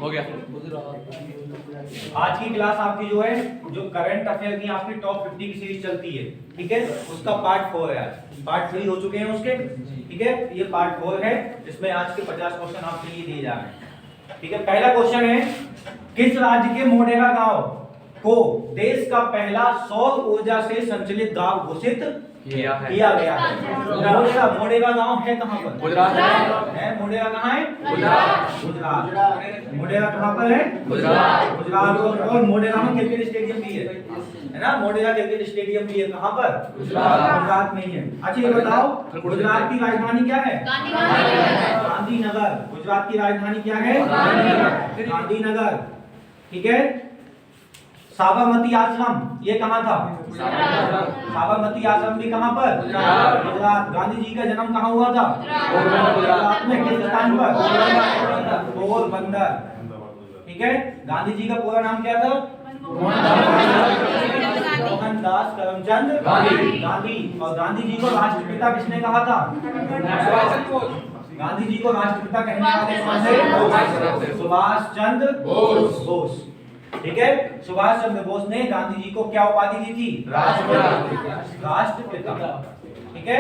हो गया। आज की क्लास आपकी जो है, जो करंट अफेयर की आपकी टॉप 50 की सीरीज चलती है, ठीक है, उसका पार्ट 4 है। आज पार्ट 3 हो चुके हैं उसके, ठीक है, ये पार्ट 4 है जिसमें आज के 50 क्वेश्चन आपके लिए दिए जा रहे हैं। ठीक है, पहला क्वेश्चन है, किस राज्य के मोढेरा गांव को देश का पहला सौर ऊर्जा से संचालित गांव घोषित किया गया है? मोढेरा गांव है कहां पर? गुजरात है। मोढेरा कहां है? गुजरात। मोढेरा कहां पर है? गुजरात। और मोढेरा में क्रिकेट स्टेडियम भी है ना? मोढेरा क्रिकेट स्टेडियम भी है कहां पर? गुजरात में ही है। अच्छा ये बताओ, गुजरात की राजधानी क्या है? गांधीनगर। गुजरात की राजधानी क्या है? गांधीनगर। ठीक है। साबरमती आश्रम ये कहाँ था? साबरमती आश्रम भी कहाँ पर? गुजरात। गांधी जी का जन्म कहाँ हुआ था? गुजरात में। किस स्थान पर? पोरबंदर। ठीक है। गांधी जी का पूरा नाम क्या था? मोहनदास करमचंद गांधी। और गांधी जी को राष्ट्रपिता किसने कहा था? गांधी जी को राष्ट्रपिता कहने वाले कौन थे? सुभाष चंद्र बोस। ठीक है। सुभाष चंद्र बोस ने गांधी जी को क्या उपाधि दी थी? राष्ट्रपिता। ठीक है।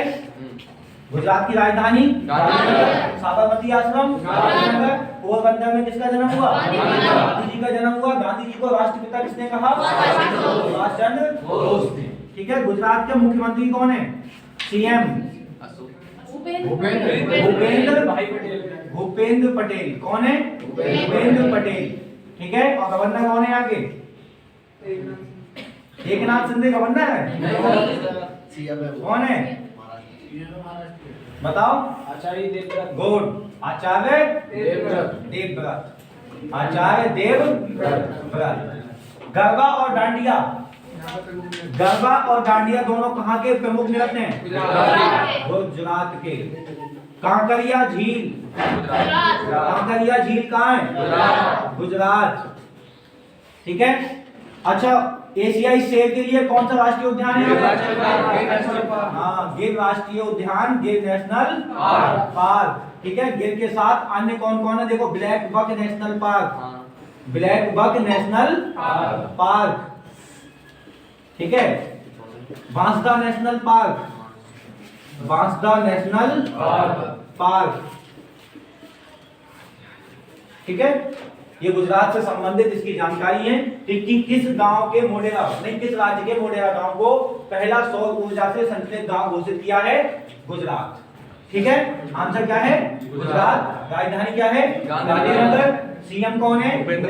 गुजरात की राजधानी साबरमती आश्रम गांधीनगर। पोरबंदर में किसका जन्म हुआ? गांधी जी का जन्म हुआ। गांधी जी को राष्ट्रपिता किसने कहा? सुभाष चंद्र बोस ने। ठीक है। गुजरात के मुख्यमंत्री कौन है? सीएम भूपेंद्र पटेल। कौन है? भूपेंद्र पटेल। ठीक है। और गवर्नर कौन है आगे? एकनाथ शिंदे गवर्नर है। कौन है? बताओ। आचार्य देवव्रत। गुड। आचार्य देवव्रत। आचार्य देवव्रत। गरबा और डांडिया, गरबा और डांडिया दोनों कहाँ के प्रमुख नृत्य हैं? गुजरात के। कांकरिया झील, कांकरिया झील कहाँ है? गुजरात। ठीक है। अच्छा, एशियाई शेर के लिए कौन सा राष्ट्रीय उद्यान है? हाँ, गिर राष्ट्रीय उद्यान, गिर नेशनल पार्क। ठीक है। गिर के साथ अन्य कौन कौन है? देखो, black buck national park, black buck national park. ठीक है। Bansda national park, Bansda national park. ठीक है। ये गुजरात से संबंधित इसकी जानकारी है कि किस गांव के मोढेरा, नहीं किस राज्य के मोढेरा गांव को पहला सौर ऊर्जा से संचालित गांव घोषित किया है? गुजरात। ठीक है। आंसर क्या है? गुजरात। राजधानी क्या है? गांधीनगर। सीएम कौन है? भूपेंद्र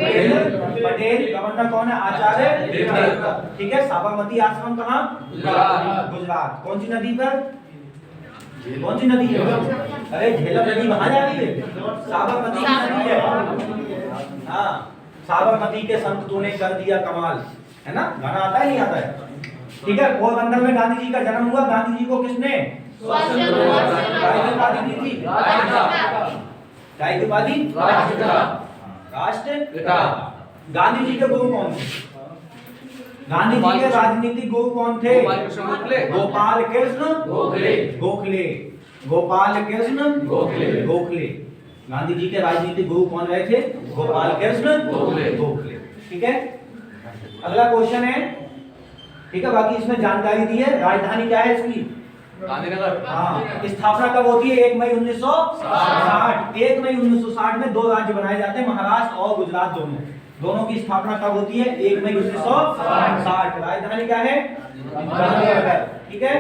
पटेल। गवर्नर कौन है? आचार्य देवव्रत। ठीक है। साबरमती आश्रम कहाँ? गुजरात। कौन सी नदी पर? कौन सी नदी है? अरे झेलम नदी कहाँ जा रही है? साबरमती की नदी है। हाँ, साबरमती के संत तूने कर दिया कमाल, है ना? गाना आता है नहीं आता है? ठीक है। पोरबंदर में गांधी जी का जन्म हुआ। गांधी जी को किसने उपाधि दी थी? क्या उपाधि? राष्ट्रपिता। गांधी जी के गुरु कौन थे? गांधी जी के राजनीतिक गुरु कौन थे? गोपाल कृष्ण गोखले। गोपाल कृष्ण गोखले। गांधी जी के राजनीतिक गुरु कौन रहे थे? गोपाल कृष्ण गोखले। ठीक है। अगला क्वेश्चन है, ठीक है, बाकी इसमें जानकारी दी है। राजधानी क्या है इसकी? गांधीनगर। हाँ। स्थापना कब होती है? 1 मई 1960। 1 मई 1960 में दो राज्य बनाए जाते हैं, महाराष्ट्र और गुजरात दोनों की स्थापना कब होती है? 1 मई 1960। राजधानी क्या है? गांधीनगर। ठीक है।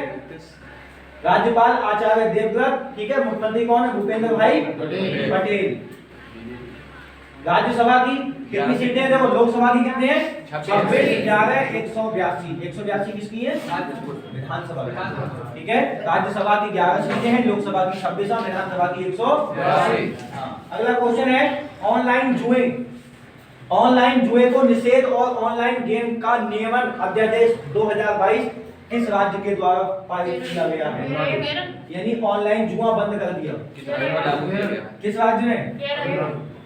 राज्यपाल आचार्य देवव्रत। ठीक है। मुख्यमंत्री कौन है? भूपेंद्र भाई पटेल। राज्यसभा की कितनी सीटें हैं? देखो, लोकसभा की कितने हैं? 26, 11, 182। 182 किसकी है? विधानसभा। ठीक है। राज्यसभा की 11 सीटें हैं, लोकसभा की 26 और विधानसभा की 182। अगला क्वेश्चन है, ऑनलाइन जुए, ऑनलाइन जुए को निषेध और ऑनलाइन गेम का नियमन अध्यादेश 2022 किस राज्य के द्वारा पारित किया गया है? यानी ऑनलाइन जुआ बंद कर दिया। किस राज्य ने?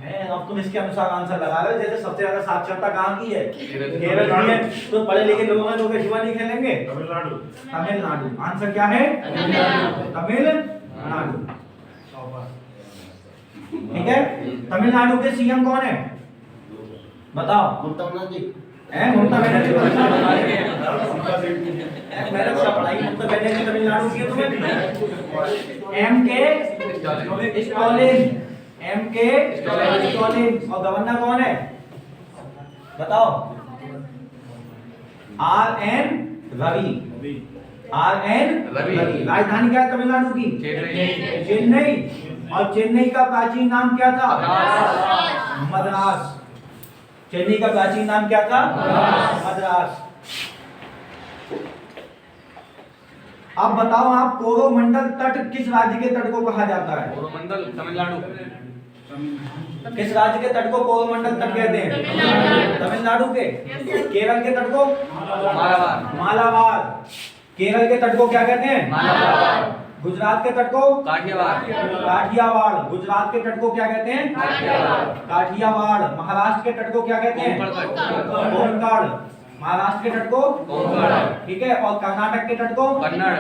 अब तुम इसके अनुसार आंसर लगा रहे हो। जैसे सबसे ज्यादा साक्षरता कहाँ की है? केरल की है। तो पढ़े लिखे लोग हैं, लोग जुआ नहीं खेलेंगे? तमिलनाडु। आंसर क्या है? तमिलनाडु। ठीक है। तमिलनाडु के सीएम कौन है? बताओ। ममता बनर्जी। ममता बनर्जी मैंने तो पढ़ाई ममता बनर्जी तमिलनाडु की है तुम्हें। MK Stalin, MK Stalin. और गवर्नर कौन है बताओ? RN Ravi, RN Ravi. राजधानी क्या है तमिलनाडु की? चेन्नई। और चेन्नई का प्राचीन नाम क्या था? मद्रास। चेन्नई का प्राचीन नाम क्या था? मद्रास। अब बताओ आप, कोरोमंडल तट किस राज्य के तट को कहा जाता है? कोरोमंडल तमिलनाडु। किस राज्य के तट को कोरोमंडल तट कहते हैं? तमिलनाडु के। केरल के तट को? मालाबार। मालाबार। केरल के तट को क्या कहते हैं? मालाबार। गुजरात के तट को? काठियावाड़। काठियावाड़। गुजरात के तट को क्या कहते हैं? काठियावाड़। महाराष्ट्र के तट को क्या कहते हैं? कोंकण। महाराष्ट्र के तट को? ठीक है। और कर्नाटक के तट को? कन्नड़।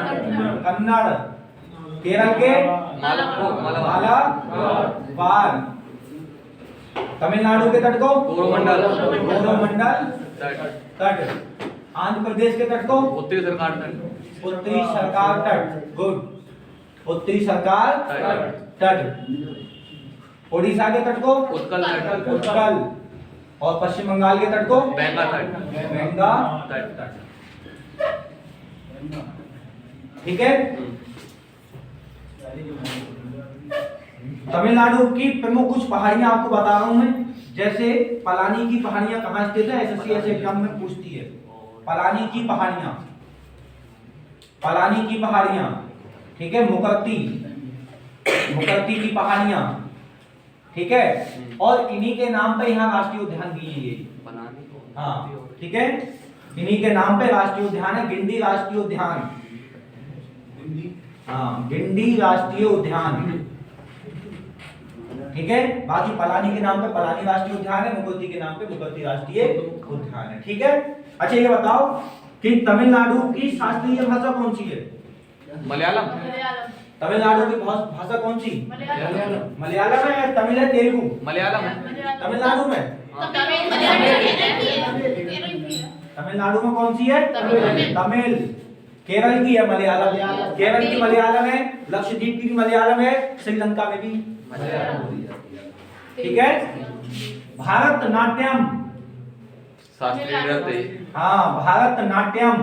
कन्नड़। केरल के? मालाबार। तमिलनाडु के तट को? कोरोमंडल। कोरोमंडल तट। आंध्र प्रदेश के तट को? उत्तरी सरकार तट। उत्तरी सरकार तट। गुड। उत्तरी सरकार तट। ओडिशा के तट को? उत्कल तट। उत्कल। और पश्चिम बंगाल के तट को? गंगा तट। गंगा तट। ठीक है। तमिलनाडु की प्रमुख कुछ पहाड़ियां आपको बता रहा हूं मैं। जैसे पलानी की पहाड़ियां कहाँ स्थित है? एसएससी ऐसे एग्जाम में पूछती है। पलानी की पहाड़ियां, पलानी की पहाड़ियां, ठीक है। मुकर्ती, मुकर्ती की पहाड़ियां, ठीक है। और इन्हीं के नाम पे यहाँ राष्ट्रीय उद्यान भी है ये। हाँ, ठीक है। इन्हीं के नाम पे राष्ट्रीय उद्यान है, गिंडी राष्ट्रीय उद्यान। हाँ, गिंडी राष्ट्रीय उद्यान, ठीक है। बाकी पलानी के नाम पे पलानी राष्ट्रीय उद्यान है, मुकुर्ती के नाम पे मुकुर्ती राष्ट्रीय उद्यान है, ठीक है। अच्छा ये बताओ कि तमिलनाडु की शास्त्रीय भाषा कौन सी है? मलयालम। तमिलनाडु की भाषा कौन सी? मलयालम है या तमिल है तेलुगु? मलयालम। तमिलनाडु में? तमिलनाडु में कौन सी है? तमिल। केरल की है मलयालम। केरल की मलयालम है, लक्षद्वीप की भी मलयालम है, श्रीलंका में भी मलयालम, ठीक है। भारतनाट्यम शास्त्रीय नृत्य। हाँ, भारतनाट्यम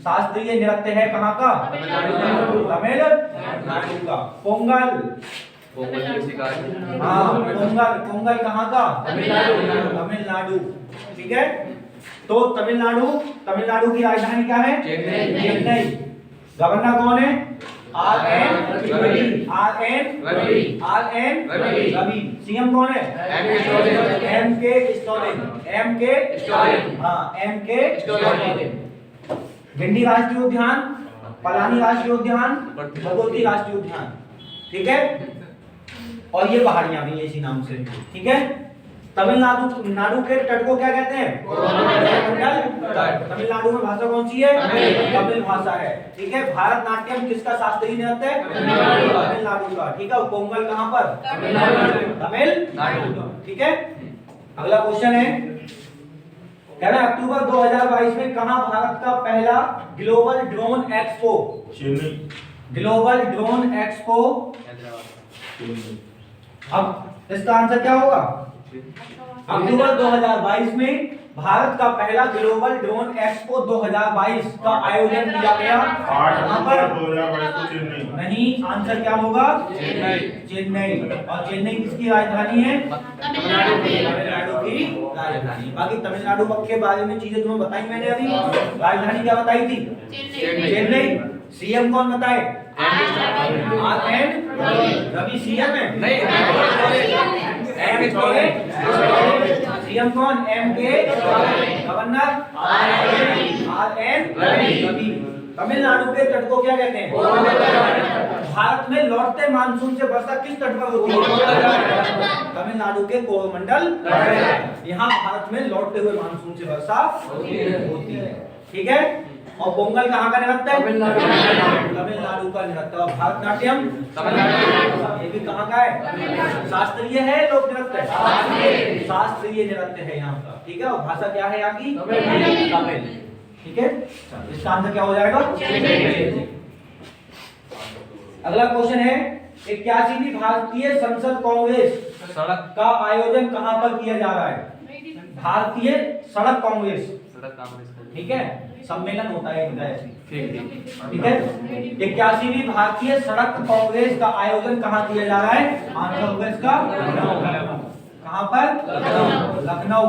शास्त्रीय नृत्य है कहाँ का? तमिलनाडु का। पोंगल, हाँ पोंगल, पोंगल कहाँ का? तमिलनाडु, ठीक है। तो तमिलनाडु, तमिलनाडु की राजधानी क्या है? चेन्नई। गवर्नर कौन है? RN Ravi, RN Ravi. CM कौन है? MK स्टालिन, हाँ MK स्टालिन। गिंडी राष्ट्रीय उद्यान, पलानी राष्ट्रीय उद्यान, भगवती राष्ट्रीय उद्यान, ठीक है। और ये पहाड़ियां भी इसी नाम से, ठीक है। तमिलनाडु के तट को क्या कहते हैं? तमिलनाडु में भाषा कौन सी है? तमिल भाषा है, ठीक है। भारतनाट्यम किसका शास्त्रीय नृत्य है? तमिलनाडु का, ठीक है। पोंगल कहाँ पर? तमिलनाडु, ठीक है। अगला क्वेश्चन है, कह रहा है अक्टूबर 2022 में कहाँ भारत का पहला global drone expo? Global drone expo. अब इसका आंसर क्या होगा? अक्टूबर 2022 में भारत का पहला ग्लोबल ड्रोन एक्सपो 2022 का आयोजन किया गया। कहां पर? 2022 को चेन्नई। नहीं, आंसर क्या होगा? चेन्नई। चेन्नई। और चेन्नई किसकी राजधानी है? तमिलनाडु की राजधानी। बाकी तमिलनाडु के बारे में चीजें तुम्हें बताई मैंने अभी। राजधानी क्या बताई थी? चेन्नई। सीएम कौन बताए? RN रवि सीएम है? नहीं, सीएम कौन? MK। Governor RN Ravi. Tamil Nadu के तट को क्या कहते हैं? भारत में लौटते मानसून से वर्षा किस तट पर होती है? तमिलनाडु के कोरोमंडल। यहाँ भारत में लौटते हुए मानसून से वर्षा होती है, ठीक है। और पोंगल कहाँ का नृत्य है? तमिलनाडु का नृत्य। और भारतनाट्यम ये भी कहाँ का है? शास्त्रीय है लोक नृत्य? शास्त्रीय नृत्य है यहाँ का, ठीक है। और भाषा क्या है यहाँ की? तमिल, ठीक है। इसका आंसर क्या हो जाएगा? अगला क्वेश्चन है 81वीं भारतीय संसद कांग्रेस सड़क का आयोजन कहाँ पर किया जा रहा है? भारतीय सड़क कांग्रेस, कांग्रेस, ठीक है। सम्मेलन होता है इनका ऐसे, ठीक ठीक है। 81वीं भारतीय सड़क कांग्रेस का आयोजन कहाँ किया जा रहा है? आंध्र प्रदेश का कहाँ पर? लखनऊ।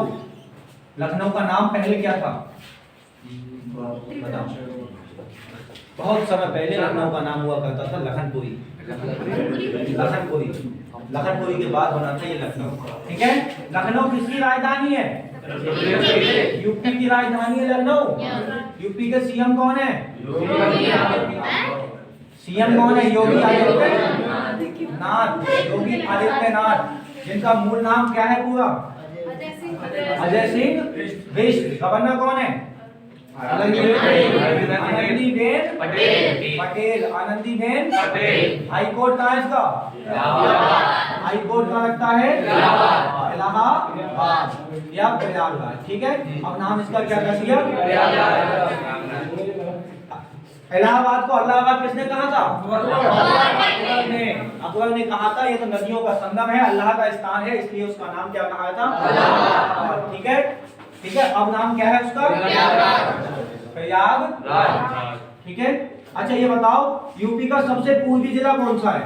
लखनऊ का नाम पहले क्या था? बताओ। बहुत समय पहले लखनऊ का नाम हुआ करता था लखनपुरी। लखनपुरी, लखनपुरी के बाद बना था ये लखनऊ, ठीक है। लखनऊ किसकी राजधानी है? यूपी की राजधानी है लखनऊ। यूपी के सीएम कौन है? सीएम कौन है? योगी आदित्यनाथ। योगी आदित्यनाथ, जिनका मूल नाम क्या है पूरा? अजय सिंह बिष्ट। गवर्नर कौन है? आनंदीबेन पटेल। आनंदीबेन पटेल। हाई कोर्ट कहाँ है इसका? हाई कोर्ट का लगता है इलाहाबाद या प्रयागराज, ठीक है। अब नाम इसका क्या कर दिया? इलाहाबाद को अल्लाहाबाद किसने कहा था? अकबर ने कहा था। ये तो नदियों का संगम है, अल्लाह का स्थान है, इसलिए उसका नाम क्या कहा था? ठीक है, ठीक है। अब नाम क्या है उसका? प्रयागराज, ठीक है। अच्छा ये बताओ, यूपी का सबसे पूर्वी जिला कौन सा है?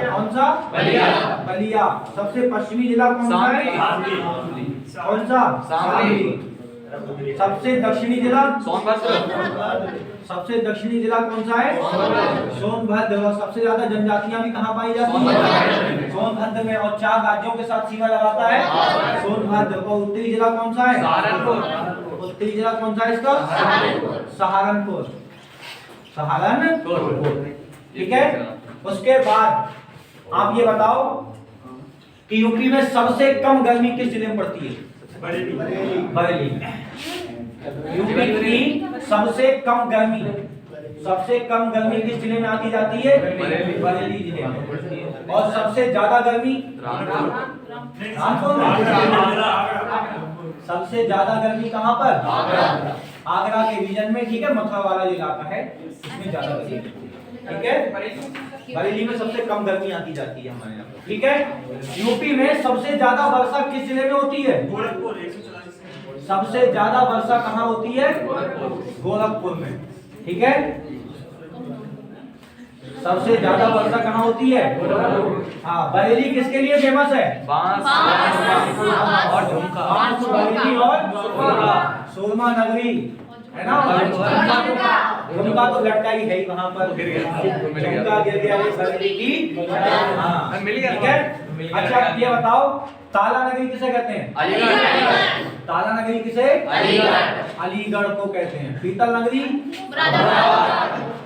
कौन सा? बलिया। सबसे पश्चिमी जिला कौन सा है? कौन सा? सबसे दक्षिणी जिला? सबसे दक्षिणी जिला कौन सा है? सोनभद्र। और सबसे ज्यादा जनजातियां भी कहाँ पाई जाती है? सोनभद्र में। और 4 राज्यों के साथ सीमा लगाता है सोनभद्र। और उत्तरी जिला कौन सा है? सहारनपुर। उत्तरी जिला कौन सा है इसका? सहारनपुर। सहारनपुर, ठीक है। उसके बाद आप ये बताओ कि यूपी में सबसे कम गर्मी किस जिले में पड़ती है? बरेली में। यूपी की सबसे कम गर्मी किस जिले में आती जाती है? बरेली जिले में। और सबसे ज्यादा गर्मी रामपुर में। सबसे ज्यादा गर्मी कहाँ पर? आगरा के रीजन में, ठीक है। मथुरा वाला जो इलाका है इसमें ज्यादा गर्मी, ठीक है। बरेली में सबसे कम गर्मी आती जाती है हमारे यहाँ, ठीक है। यूपी में सबसे ज्यादा वर्षा किस जिले में होती है? सबसे ज्यादा वर्षा कहाँ होती है? गोरखपुर में, ठीक है। सबसे ज्यादा वर्षा कहाँ होती है? हाँ। बरेली किसके लिए फेमस है? बांस और झुमका। बांस, बरेली और सुरमा नगरी, है ना। झुमका तो लटका ही है वहाँ पर, झुमका गिर गया बरेली की। हाँ मिल गया, ठीक है। अच्छा ये बताओ, ताला नगरी किसे कहते हैं? अलीगढ़। ताला नगरी किसे? अलीगढ़ को कहते हैं। पीतल नगरी?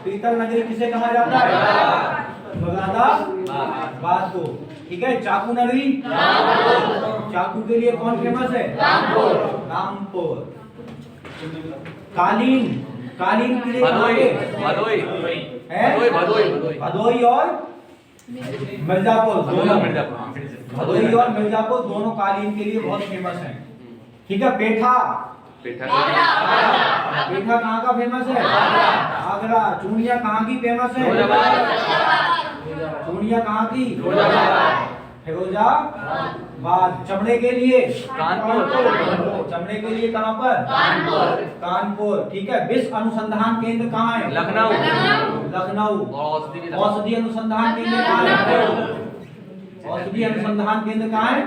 पीतल नगरी किसे कहा जाता है? मुरादाबाद को, ठीक है। चाकू नगरी? चाकू के लिए कौन फेमस है? रामपुर। कालीन, कालीन के लिए भदोई और मिर्जापुर, दोनों। भदोई और मिर्जापुर दोनों कालीन के लिए बहुत फेमस हैं, ठीक है। पेठा कहाँ का फेमस है? आगरा। चूड़िया कहाँ की फेमस है? चूड़िया कहाँ की? फिरोजाबाद। चमड़े के लिए? कानपुर। चमड़े के लिए कहाँ पर? कानपुर, ठीक है। विश्व अनुसंधान केंद्र कहाँ है? लखनऊ। औषधि अनुसंधान केंद्र कहाँ है? औषधि अनुसंधान केंद्र कहाँ है?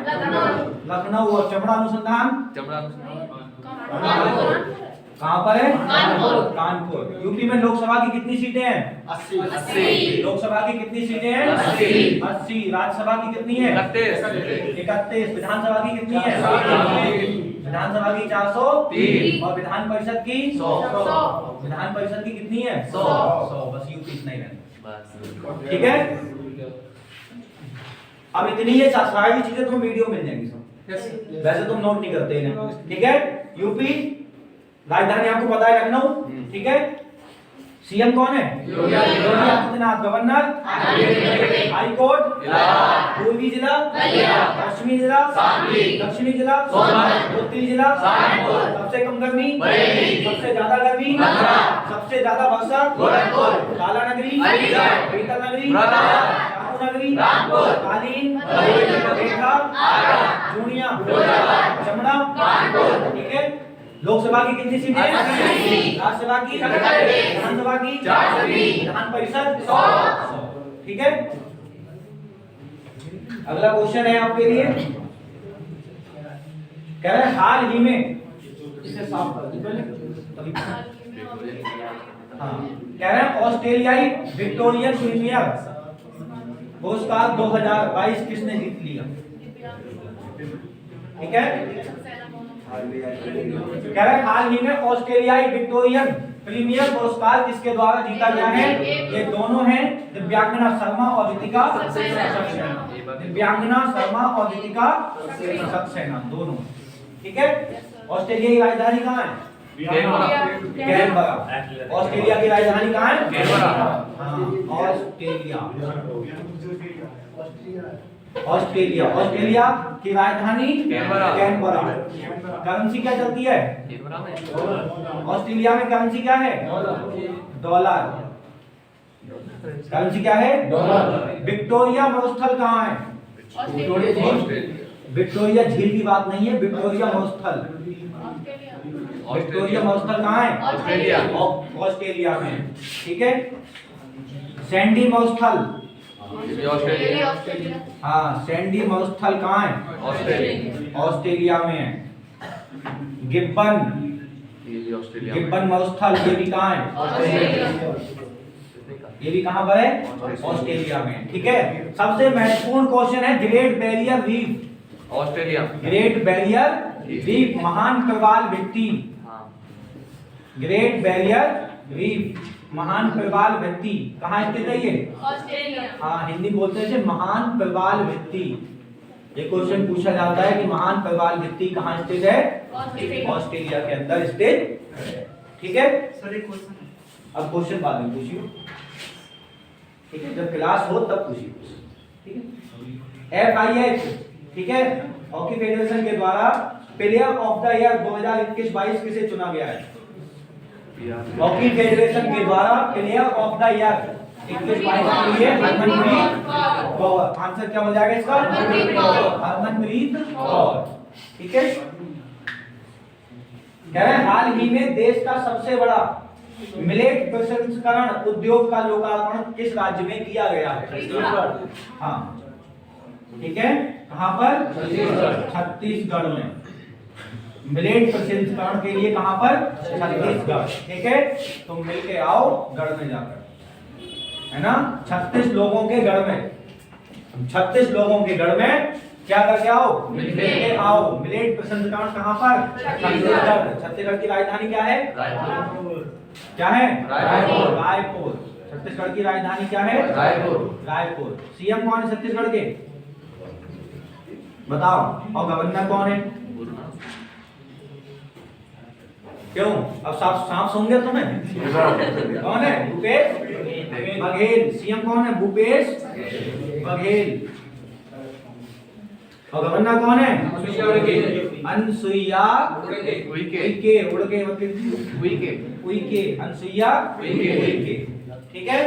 लखनऊ। और चमड़ा अनुसंधान कहाँ पर है? कानपुर। यूपी में लोकसभा की कितनी सीटें हैं? 80। लोकसभा की कितनी सीटें हैं? 80। राज्यसभा की कितनी है? 31। विधानसभा की कितनी है? विधानसभा की 403। और विधान परिषद की 100। विधान परिषद की कितनी है? 100। बस यूपी इतना ही है, ठीक है। अब इतनी ये सारी चीजें तुम्हें वीडियो मिल जाएंगी सब, वैसे तुम नोट नहीं करते हैं, ठीक है। यूपी राजधानी आपको पता है लखनऊ, ठीक है। सीएम कौन है? Yogi Adityanath. Governor? High court पूर्वी जिला पश्चिमी जिला दक्षिणी जिला उत्तरी जिला सबसे कम गर्मी सबसे ज्यादा गर्मी सबसे ज्यादा वर्षा काला नगरी पीतल नगरी नगरी कालीन रेखा जूनिया चमड़ा। ठीक है, लोकसभा की कितनी सीटें हैं? राज्यसभा की विधानसभा की विधान परिषद 100। ठीक है, अगला क्वेश्चन है आपके लिए, कह रहे हैं हाल ही में, इसे साफ कर दीजिए। हाँ, कह रहे हैं ऑस्ट्रेलियाई विक्टोरियन प्रीमियर पुरस्कार 2022 किसने जीत लिया? ठीक है, कह रहे हैं हाल ही में ऑस्ट्रेलियाई विक्टोरियन प्रीमियर पुरस्कार किसके द्वारा जीता गया है? ये दोनों हैं, दिव्यांगना शर्मा और रितिका सक्सेना। दिव्यांगना शर्मा और रितिका सक्सेना दोनों। ठीक है, ऑस्ट्रेलिया की राजधानी कहाँ है? कैनबरा। ऑस्ट्रेलिया की राजधानी कहाँ है? हाँ, ऑस्ट्रेलिया की राजधानी कैनबरा। करेंसी क्या चलती है ऑस्ट्रेलिया में? करेंसी क्या है? डॉलर। करेंसी क्या है? डॉलर। विक्टोरिया मरुस्थल कहाँ है? विक्टोरिया झील की बात नहीं है, विक्टोरिया मरुस्थल। विक्टोरिया मरुस्थल कहाँ है? ऑस्ट्रेलिया में। ठीक है, सैंडी मरुस्थल, हाँ सैंडी मरुस्थल कहाँ है? ऑस्ट्रेलिया में है। गिब्बन मरुस्थल ये भी कहाँ है? ये भी कहाँ पर है? ऑस्ट्रेलिया में। ठीक है, सबसे महत्वपूर्ण क्वेश्चन है great barrier reef. Australia. Great barrier reef, महान प्रवाल भित्ति। ग्रेट बैरियर रीफ, महान प्रवाल भित्ति कहाँ स्थित है ये? ऑस्ट्रेलिया। हाँ, हिंदी बोलते हैं महान प्रवाल भित्ति। ये क्वेश्चन पूछा जाता है कि महान प्रवाल भित्ति कहाँ स्थित है? ऑस्ट्रेलिया के अंदर स्थित है। ठीक है सर, एक क्वेश्चन, अब क्वेश्चन बाद में पूछिए। ठीक है, जब क्लास हो तब पूछिए। ठीक है, FIH, ठीक है, हॉकी फेडरेशन के द्वारा प्लेयर ऑफ द ईयर 2021-22 किसे चुना गया है? हॉकी फेडरेशन के द्वारा प्लेयर ऑफ द ईयर 21-22 के लिए हरमनप्रीत कौर। आंसर क्या हो जाएगा इसका? हरमनप्रीत कौर। ठीक है, कह रहे हैं हाल ही में देश का सबसे बड़ा मिलेट प्रसंस्करण उद्योग का लोकार्पण किस राज्य में किया गया है? हाँ, ठीक है, कहां पर? छत्तीसगढ़ में। मिलेट प्रसंस्करण के लिए कहां पर? छत्तीसगढ़। ठीक है, तुम मिलके आओ गढ़ में जाकर, है ना, 36 लोगों के गढ़ में, 36 लोगों के गढ़ में क्या करके आओ? मिलके आओ। मिलेट प्रसंस्करण कहां पर? छत्तीसगढ़। छत्तीसगढ़ की राजधानी क्या है? क्या है? रायपुर। छत्तीसगढ़ की राजधानी क्या है? रायपुर। सीएम कौन है छत्तीसगढ़ के? बताओ। और गवर्नर कौन है? क्यों? अब सांप सूंघे तुम्हें? कौन है? भूपेश बघेल। सीएम कौन है? भूपेश बघेल। और गवर्नर कौन है? अनसुईया उइके। अनसुईया उइके। ठीक है,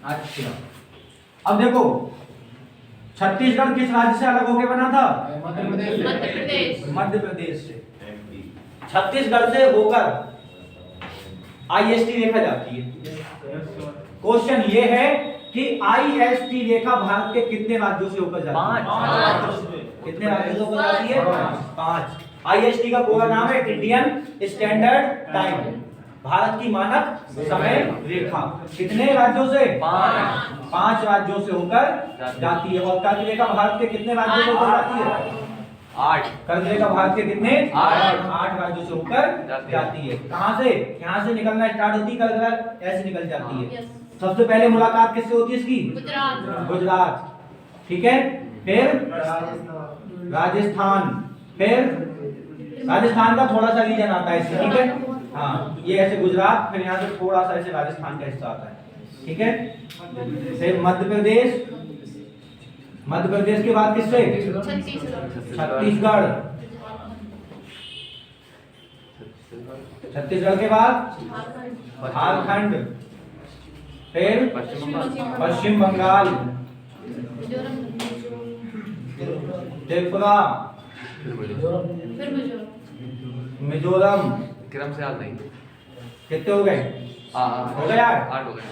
अच्छा अब देखो, छत्तीसगढ़ किस राज्य से अलग होकर बना था? मध्य प्रदेश से। छत्तीसगढ़ से होकर IST रेखा जाती है। क्वेश्चन ये है कि IST रेखा भारत के कितने राज्यों से होकर जाती है? 5। कितने राज्यों से होकर जाती है? 5। IST का पूरा नाम है इंडियन स्टैंडर्ड टाइम, भारत की मानक समय रेखा। कितने राज्यों से? 5 राज्यों से होकर जाती है। और कर्क रेखा भारत के कितने राज्यों से होकर जाती है? 8। कर्क रेखा भारत के कितने? 8 राज्यों से होकर जाती है। कहां से? यहाँ से निकलना स्टार्ट होती है, कर्क ऐसे निकल जाती है। सबसे पहले मुलाकात किससे होती है इसकी? गुजरात। ठीक है, फिर राजस्थान, फिर राजस्थान का थोड़ा सा रीजन आता है इससे। ठीक है, हाँ, ये ऐसे गुजरात, फिर यहाँ से थोड़ा सा ऐसे राजस्थान का हिस्सा आता है। ठीक है, फिर मध्य प्रदेश, मध्य प्रदेश के बाद किससे? छत्तीसगढ़। छत्तीसगढ़ के बाद झारखंड, फिर पश्चिम बंगाल, त्रिपुरा, मिजोरम। क्रम से याद नहीं। कितने हो गए? हो गए यार? 8 हो गए।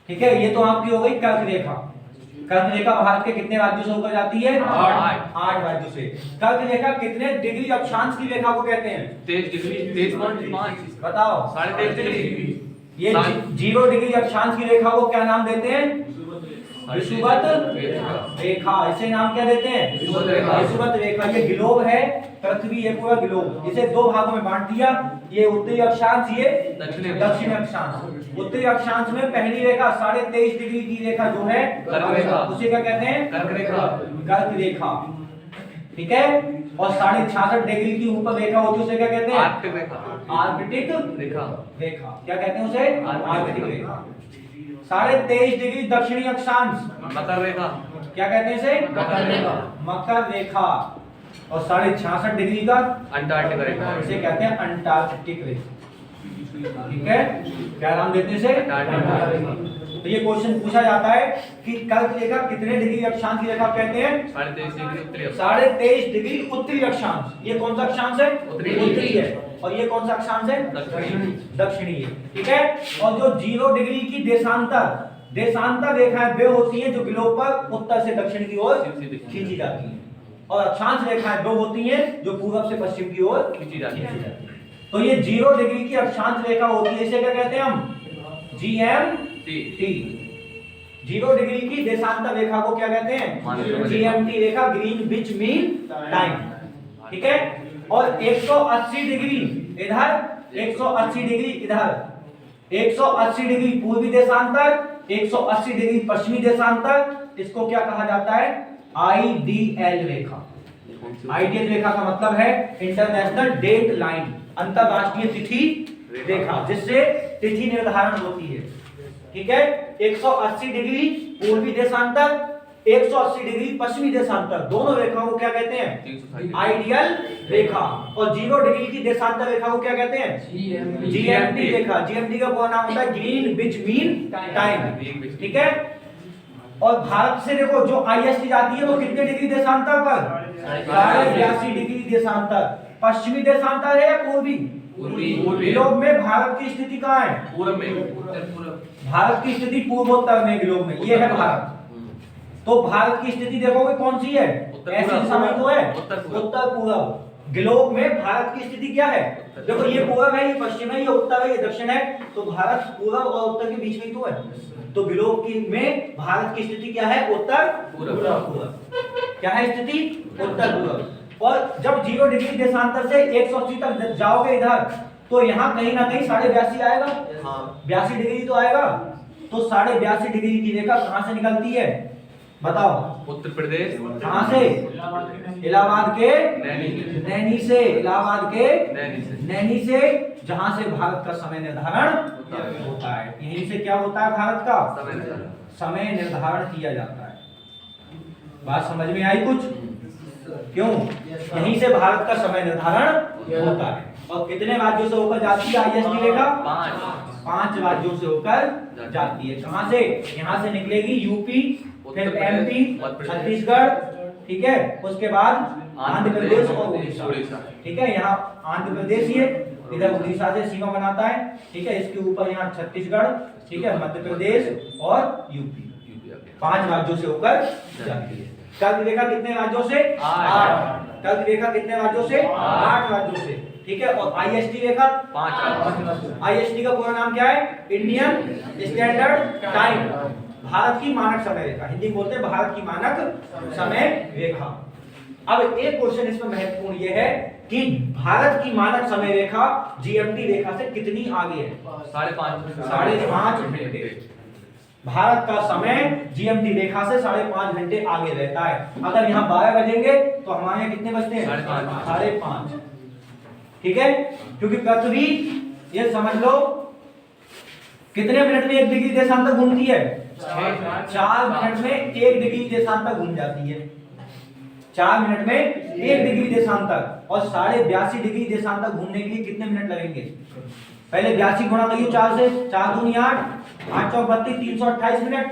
ठीक है, ये तो आपकी हो गई कर्क रेखा। कर्क रेखा भारत के कितने राज्यों से होकर जाती है? 8 राज्यों से। कर्क रेखा कितने डिग्री अक्षांश की रेखा को कहते हैं? 23 डिग्री, 23.5। बताओ। 23.5 डिग्री। ये 0 डिग्री अक्षांश की रेखा को क्या नाम देते हैं? विषुवत रेखा। इसे नाम क्या देते हैं? विषुवत रेखा। ये ग्लोब है पृथ्वी, ये पूरा ग्लोब। इसे 2 भागों में बांट दिया, ये उत्तरी अक्षांश, ये दक्षिणी अक्षांश। उत्तरी अक्षांश में पहली रेखा 23.5 डिग्री की रेखा जो है उसे क्या कहते हैं? कर्क रेखा। ठीक है, और 66.5 डिग्री की ऊपर रेखा होती है उसे क्या कहते हैं? आर्कटिक रेखा। रेखा। क्या कहते हैं उसे? आर्कटिक रेखा। 23.5 डिग्री दक्षिणी अक्षांश, मकर रेखा। क्या कहते हैं इसे? मकर रेखा। और 66.5 डिग्री का अंटार्कटिक रेखा। इसे कहते हैं अंटार्कटिक रेखा। ठीक है, क्या नाम देते हैं इसे? अंटार्कटिक रेखा। तो ये क्वेश्चन पूछा जाता है कि कर्क रेखा कितने डिग्री अक्षांश की रेखा कहते हैं? 23.5 डिग्री उत्तरी। 23.5 डिग्री उत्तरी अक्षांश। ये कौन सा अक्षांश है? उत्तरी है। और ये कौन सा अक्षांश है? दक्षिणी है। ठीक है, और जो 0 डिग्री की देशांतर रेखाएं वे होती हैं जो ग्लोब पर उत्तर से दक्षिण की ओर खींची जाती हैं, और अक्षांश रेखाएं वो होती हैं जो पूर्व से पश्चिम की ओर खींची जाती हैं। तो ये 0 डिग्री की अक्षांश रेखा होती है, इसे क्या कहते हैं हम? GMT। 0 डिग्री की देशांतर रेखा को क्या कहते हैं? GMT रेखा, ग्रीनविच मीन टाइम। ठीक है, और 180 डिग्री इधर, 180 डिग्री इधर, 180 डिग्री पूर्वी देशांतर, 180 डिग्री पश्चिमी देशांतर, इसको क्या कहा जाता है? आइडियल रेखा। आइडियल रेखा का मतलब है इंटरनेशनल डेट लाइन, अंतरराष्ट्रीय तिथि रेखा, जिससे तिथि निर्धारण होती है। ठीक है, 180 डिग्री पूर्वी देशांतर, 180 डिग्री पश्चिमी देशांतर, दोनों रेखाओं को क्या कहते हैं? आइडियल रेखा। और 0 डिग्री की देशांतर रेखा को क्या कहते हैं? GMT रेखा। GMT का पूरा नाम होता है ग्रीनविच मीन टाइम। ठीक है, और भारत से देखो जो IST जाती है वो कितने डिग्री देशांतर पर? 82 डिग्री देशांतर। पश्चिमी देशांतर है या पूर्वी? ग्लोब में भारत की स्थिति कहाँ है? पूर्व में। भारत की स्थिति पूर्वोत्तर में ग्लोब में, ये है भारत। तो भारत की स्थिति देखोगे कौन सी है? ऐसी समय तो है उत्तर पूर्व। ग्लोब में भारत की स्थिति क्या है? देखो, ये पूर्व है, ये पश्चिम है, ये उत्तर है, ये दक्षिण है, तो भारत पूर्व और उत्तर के बीच में तो है। तो ग्लोब की में भारत की स्थिति क्या है? उत्तर पूर्व। क्या है स्थिति? उत्तर पूर्व। और जब 0 डिग्री देशांतर से 180 तक जाओगे इधर, तो यहाँ कहीं ना कहीं 82.5 आएगा। 82 डिग्री तो आएगा। तो 82.5 डिग्री की रेखा कहाँ से निकलती है? बताओ। उत्तर प्रदेश। कहाँ से? इलाहाबाद के नैनी से। इलाहाबाद के नैनी से, जहां से भारत का समय निर्धारण होता है। यहीं से क्या होता है? भारत का समय निर्धारण किया जाता है। बात समझ में आई कुछ? क्यों? यहीं से भारत का समय निर्धारण होता है। और कितने राज्यों से होकर जाती है IST रेखा? 5 राज्यों से होकर जाती है। कहां से? यहाँ से निकलेगी यूपी, फिर MP, छत्तीसगढ़, ठीक है, उसके बाद आंध्र प्रदेश और उड़ीसा। ठीक है, यहाँ आंध्र प्रदेश ये इधर उड़ीसा से सीमा बनाता है। ठीक है, इसके ऊपर यहाँ छत्तीसगढ़, ठीक है, मध्य प्रदेश और यूपी। 5 राज्यों से होकर जाती है। कर्क रेखा कितने राज्यों से? 8। कर्क रेखा कितने राज्यों से? 8 राज्यों से। ठीक है, और IST रेखा 5। IST का पूरा नाम क्या है? इंडियन स्टैंडर्ड टाइम, भारत की मानक समय रेखा। हिंदी बोलते हैं भारत की मानक समय रेखा। अब एक क्वेश्चन इसमें महत्वपूर्ण यह है कि भारत की मानक समय रेखा GMT रेखा से कितनी आगे है? 5.5 घंटे। भारत का समय GMT रेखा से 5.5 घंटे आगे रहता है। अगर यहाँ 12 बजेंगे तो हमारे यहाँ कितने बजते हैं? 5:30। ठीक है, क्योंकि पृथ्वी ये समझ लो कितने मिनट में 1 डिग्री देशांतर घूमती है? 4 मिनट में 1 डिग्री देशांतर घूम जाती है। 4 मिनट में 1 डिग्री देशांतर, और 82.5 डिग्री देशांतर घूमने के लिए कितने मिनट लगेंगे? पहले 82 गुणा करिए 4 से, 4 दूनी 8, 8 चौक 32, 328 मिनट।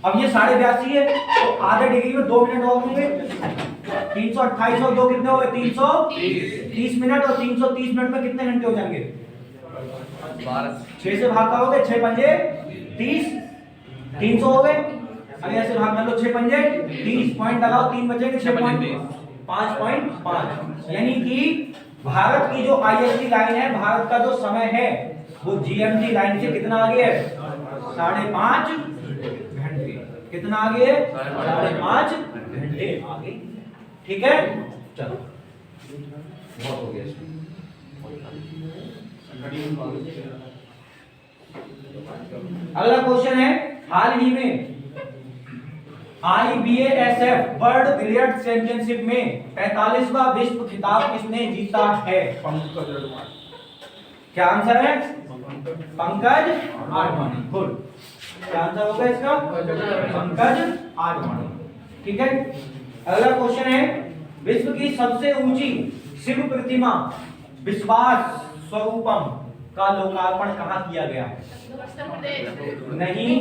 अब ये 82.5 है तो आधे डिग्री में 2 मिनट और होंगे। 328 और 2 कितने हो गए? 330 मिनट, और 330 मिनट में कितने घंटे हो जाएंगे? 6 से भाग करोगे, 6 पंजे 30, 300 हो गए। अभी ऐसे भाग कर लो, 6 पंजे 30, पॉइंट लगाओ, 3 बचेंगे, 5.5, यानी कि भारत की जो IST लाइन है, भारत का जो समय है वो GMT लाइन से कितना आगे है? 5.5 घंटे। कितना आगे है? 5.5 घंटे आगे। ठीक है, चलो बहुत हो गया। अगला क्वेश्चन है, हाल ही में IBASF वर्ल्ड बिलियर्ड चैंपियनशिप में 45वां विश्व खिताब किसने जीता है? क्या आंसर है? पंकज आडवाणी। गुड, क्या आंसर होगा इसका? पंकज आडवाणी। ठीक है, अगला क्वेश्चन है, विश्व की सबसे ऊंची शिव प्रतिमा विश्वास स्वरूपम का लोकार्पण कहाँ किया गया? नहीं,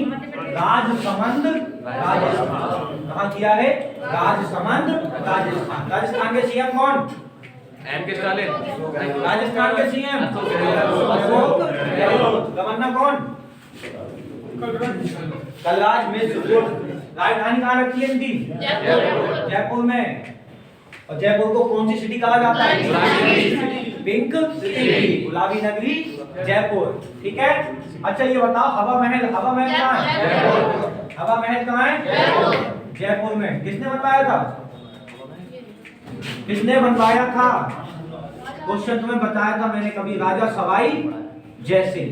राजसमंद राजस्थान। कहाँ किया है? राजसमंद राजस्थान। राजस्थान के सीएम कौन? M.K. स्टालिन। राजस्थान के सीएम अशोक गहलोत। गवर्नर कौन? कलराज मिश्र। राजधानी कहाँ रखी है इनकी? जयपुर में। और जयपुर को कौन सी सिटी कहा जाता है? पिंक सिटी, गुलाबी नगरी जयपुर। ठीक है, अच्छा ये बताओ, हवा महल कहाँ है? हवा महल कहाँ है? जयपुर में। किसने बनवाया था? किसने बनवाया था? क्वेश्चन तुम्हें बताया था मैंने कभी, राजा सवाई जयसिंह।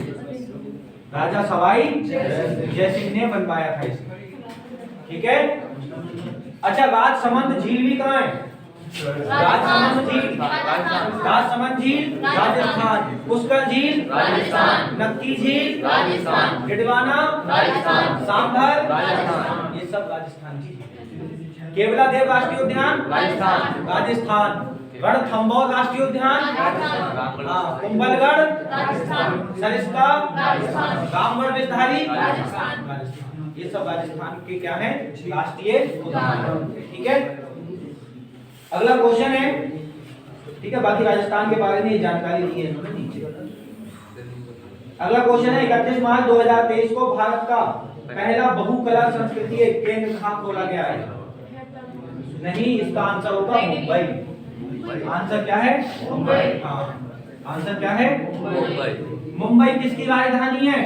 राजा सवाई जयसिंह ने बनवाया था इसे। ठीक है, अच्छा राजसमंद झील भी कहाँ है? राजसमंद झील राजस्थान। पुष्कर झील राजस्थान। नक्की झील राजस्थान। डिडवाना राजस्थान। सांभर राजस्थान। ये सब राजस्थान की। केवलादेव राष्ट्रीय उद्यान राजस्थान। रणथंभौर राष्ट्रीय उद्यान राजस्थान। कुंभलगढ़ राजस्थान। सरिस्का राजस्थान। रामगढ़ विषधारी राजस्थान। ये सब राजस्थान के क्या है? राष्ट्रीय उद्यान। ठीक है, अगला क्वेश्चन है, ठीक है, बाकी राजस्थान के बारे में जानकारी दी है इन्होंने नीचे। अगला क्वेश्चन है, 31 मार्च 2023 को भारत का पहला बहुकला संस्कृतीय केंद्र कहाँ खोला गया है? नहीं, इसका आंसर होगा मुंबई। आंसर क्या है? मुंबई। हाँ, आंसर क्या है? मुंबई। मुंबई किसकी राजधानी है?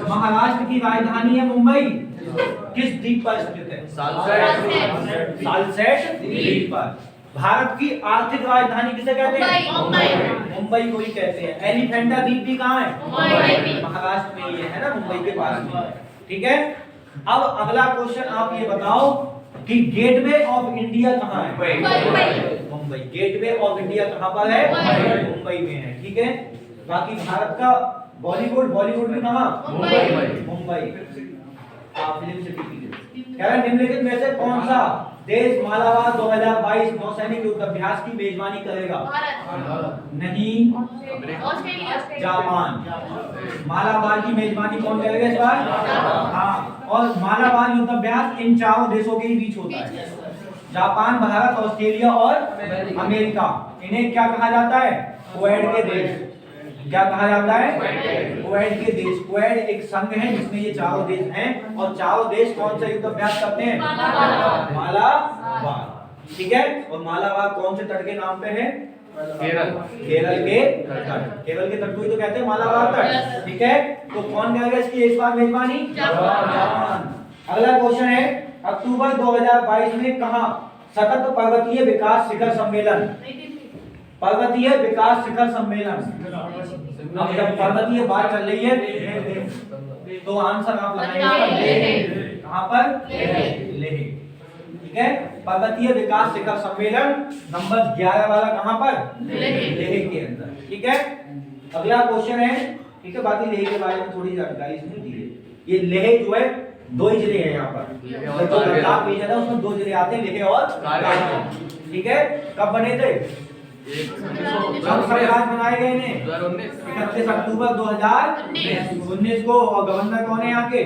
महाराष्ट्र की राजधानी है मुंबई। किस द्वीप पर स्थित है? सालसेट द्वीप पर। भारत की आर्थिक राजधानी किसे कहते हैं? मुंबई को ही कहते हैं। एलिफेंटा द्वीप भी कहाँ है? महाराष्ट्र में ही है ना, मुंबई के पास में। ठीक है, अब अगला क्वेश्चन आप ये बताओ कि गेटवे ऑफ इंडिया कहाँ है? मुंबई। गेटवे ऑफ इंडिया कहाँ पर है? मुंबई में है। ठीक है, बाकी भारत का बॉलीवुड भी कहाँ? मुंबई। Film city. कह रहा है, निम्नलिखित में से कौन सा देश मालाबार 2022 नौसैनिक युद्ध अभ्यास की मेजबानी करेगा? नहीं, जापान। मालाबार की मेजबानी कौन करेगा इस बार? हाँ, और मालाबार युद्ध अभ्यास इन चारों देशों के बीच होता है, जापान, भारत, ऑस्ट्रेलिया और अमेरिका। इन्हें क्या कहा जाता है? क्वेड के देश। क्या कहा जाता है? क्वेड के देश। क्वेड एक संघ है जिसमें ये चारों देश हैं, और चारों देश कौन सा युद्ध अभ्यास करते हैं? मालाबार। ठीक है, और मालाबार कौन से तट के नाम पे है? केरल के तट। केरल के तट को ही तो कहते हैं मालाबार तट। ठीक है, तो कौन करेगा इसकी इस बार मेजबानी? जापान। अगला क्वेश्चन है, अक्टूबर 2022 में कहां सतत पर्वतीय विकास शिखर सम्मेलन? पर्वतीय विकास शिखर सम्मेलन। अब जब पर्वतीय बात चल रही है तो आंसर आप लगाएंगे कहां पर? लेह। ठीक है, पर्वतीय विकास शिखर सम्मेलन नंबर 11 वाला कहां पर? लेह के अंदर। ठीक है, अगला क्वेश्चन है, ठीक है, बाकी लेह के बारे में थोड़ी जानकारी इसमें दी है। ये लेह जो है दो ही जिले हैं यहाँ पर, लेह और जो कारगिल। लद्दाख रीजन है उसमें दो जिले आते हैं, लेह और कारगिल। ठीक है, कब बने थे? कब संविधान बनाए गए ने? 2019 31 अक्टूबर 2019 को। और गवर्नर कौन है यहाँ के?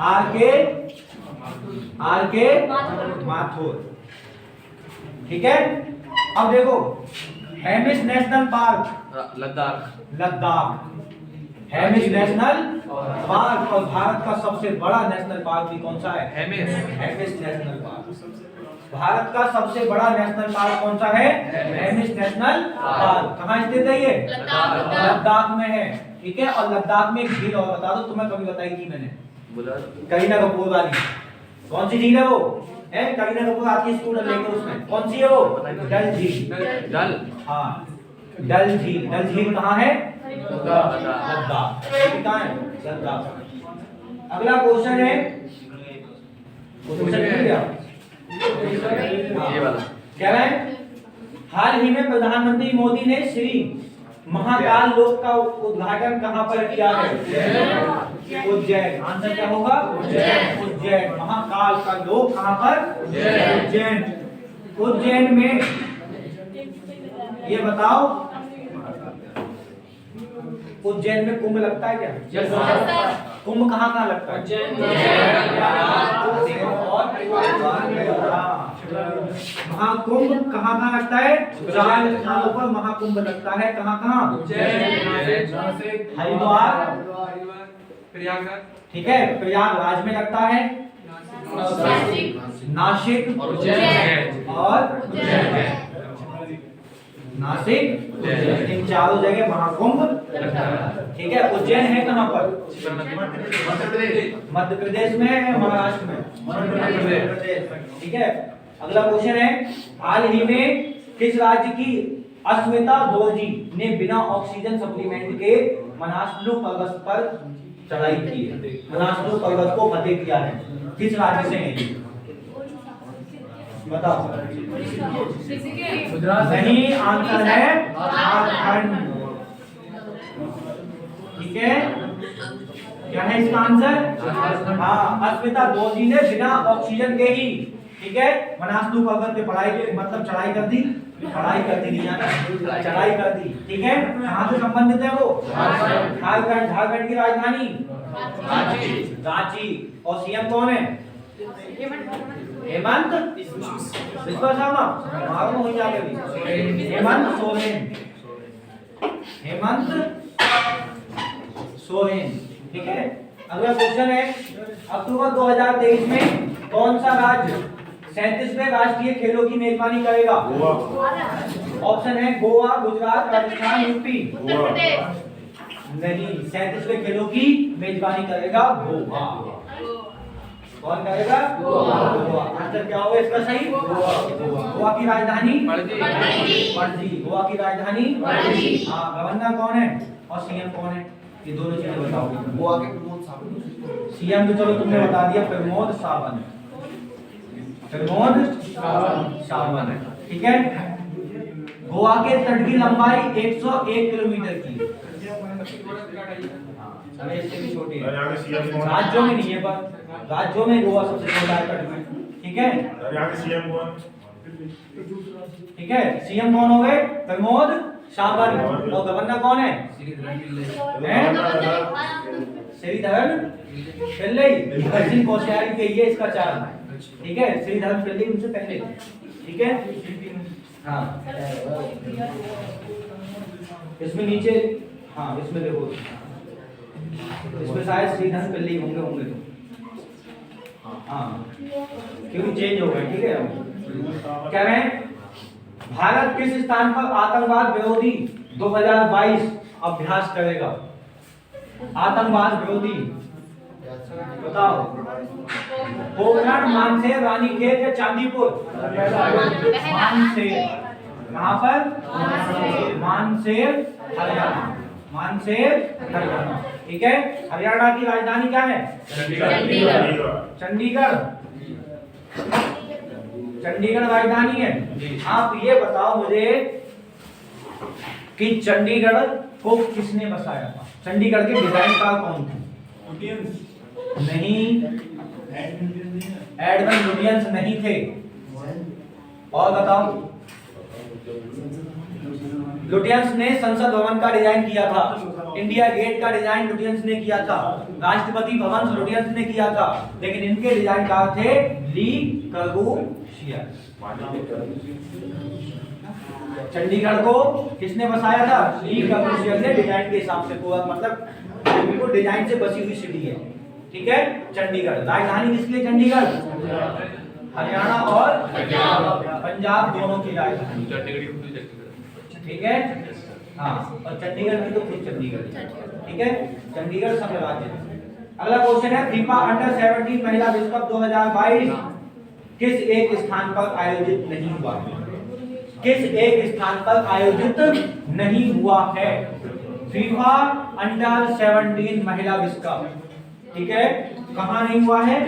आर के माथुर। ठीक है, अब देखो Hemis national park Ladakh, Hemis national park. और भारत का सबसे बड़ा नेशनल पार्क भी कौन सा है? Hemis national park. भारत का सबसे बड़ा नेशनल पार्क कौन सा है? Hemis national park. कहाँ स्थित है ये? लद्दाख में है। ठीक है, और लद्दाख में एक झील और बता दो, तुम्हें कभी बताई थी मैंने, करीना कपूर वाली। कौन सी झील है वो? है करीना कपूर आती है स्कूटर लेके, उसमें कौन सी है वो? डल झील। हाँ, डल झील। डल झील कहाँ है? लद्दाख। कहाँ है? लद्दाख। अगला क्वेश्चन है, क्वेश्चन मिल गया? ये वाला क्या है? हाल ही में प्रधानमंत्री मोदी ने श्री महाकाल लोक का उद्घाटन कहां पर किया है? उज्जैन। आंसर क्या होगा? उज्जैन। महाकाल का लोक कहां पर? उज्जैन। उज्जैन में ये बताओ, उज्जैन में कुंभ लगता है क्या? कुंभ कहाँ कहाँ लगता है? महाकुंभ कहाँ कहाँ लगता है? 4 स्थानों पर महाकुंभ लगता है। कहाँ कहाँ? हरिद्वार, प्रयागराज, ठीक है, प्रयागराज में लगता है, नासिक और नासिक, इन चारों जगह महाकुंभ। ठीक है, उज्जैन है कहाँ पर? मध्य प्रदेश में है, महाराष्ट्र में? मध्य प्रदेश। ठीक है, अगला क्वेश्चन है, हाल ही में किस राज्य की अस्मिता दोरजी ने बिना ऑक्सीजन सप्लीमेंट के मनासलू पर्वत पर चढ़ाई की है? मनासलू पर्वत को फतेह किया है, किस राज्य से है? बताओ। नहीं, आंसर है झारखंड। ठीक है, क्या है इसका आंसर? हाँ, अस्मिता दोरजी ने बिना ऑक्सीजन के ही, ठीक है, मनासलू पर्वत पे मतलब चढ़ाई कर दी, चढ़ाई कर दी। ठीक है, कहाँ से संबंधित है वो? झारखंड। झारखंड की राजधानी रांची। और सीएम कौन है? हेमंत बिस्वा शर्मा। मालूम हो जाएगा भी। हेमंत सोरेन। ठीक है, अगला क्वेश्चन है, अक्टूबर 2023 में कौन सा राज्य 37वें राष्ट्रीय खेलों की मेजबानी करेगा? ऑप्शन है गोवा, गुजरात, राजस्थान, यूपी। नहीं, 37वें खेलों की मेजबानी करेगा गोवा। कौन करेगा? गोवा। आंसर क्या होगा इसका सही? गोवा की राजधानी पणजी। गोवा की राजधानी पणजी। हाँ, गवर्नर कौन है और सीएम कौन है? ये दोनों चीजें बताओ। गोवा के प्रमोद सावंत। सीएम तो चलो तुमने बता दिया, प्रमोद सावंत। सावंत है। ठीक है, गोवा के तट की लंबाई 101 किलोमीटर की। इससे भी छोटी है, राज्यों में नहीं है, पर राज्यों में गोवा सबसे छोटा है तट में। ठीक है, ठीक है, सीएम कौन हो गए? प्रमोद सावंत। और गवर्नर कौन है? श्रीधरन पिल्लई। सचिन कोश्यारी के ये इसका चार्ज। ठीक है, श्रीधरन पिल्लई उनसे पहले। ठीक है, हाँ, इसमें नीचे, हाँ इसमें देखो, इसमें शायद श्रीधरन पिल्लई होंगे तो, हाँ, क्योंकि चेंज हो गए। ठीक है, कह रहे हैं भारत किस स्थान पर आतंकवाद विरोधी 2022 अभ्यास करेगा? आतंकवाद विरोधी बताओ। पोखरण, मानसेर, रानीखेत या चांदीपुर? मानसेर। कहाँ पर? मानसेर, हरियाणा। मानसेर, हरियाणा। ठीक है, हरियाणा की राजधानी क्या है? चंडीगढ़। चंडीगढ़ राजधानी है। आप ये बताओ मुझे कि चंडीगढ़ को किसने बसाया था? चंडीगढ़ के डिजाइनकार कौन थे? नहीं, एडमंड लुटियंस नहीं थे। और बताओ, लुटियंस ने संसद भवन का डिजाइन किया था, इंडिया गेट का डिजाइन लुटियंस ने किया था, राष्ट्रपति भवन लुटियंस ने किया था, लेकिन इनके डिजाइनकार थे ली कर्बूसियर। चंडीगढ़ को किसने बसाया था? ली कर्बूसियर ने डिजाइन के हिसाब से, पूरा मतलब बिल्कुल डिजाइन से बसी हुई सिटी है, ठीक है चंडीगढ़। राजधानी किसकी है चंडीगढ़? हरियाणा और पंजाब दोनों की राजधानी, ठीक है हाँ, और चंडीगढ़ में तो खुद चंडीगढ़, ठीक है चंडीगढ़ सब राज्य है। अगला क्वेश्चन है, फीफा अंडर 17 महिला विश्व कप 2022 किस एक स्थान पर आयोजित नहीं हुआ है? किस एक स्थान पर आयोजित नहीं हुआ है? फीफा अंडर 17 महिला विश्व कप, ठीक है, कहाँ नहीं हुआ है?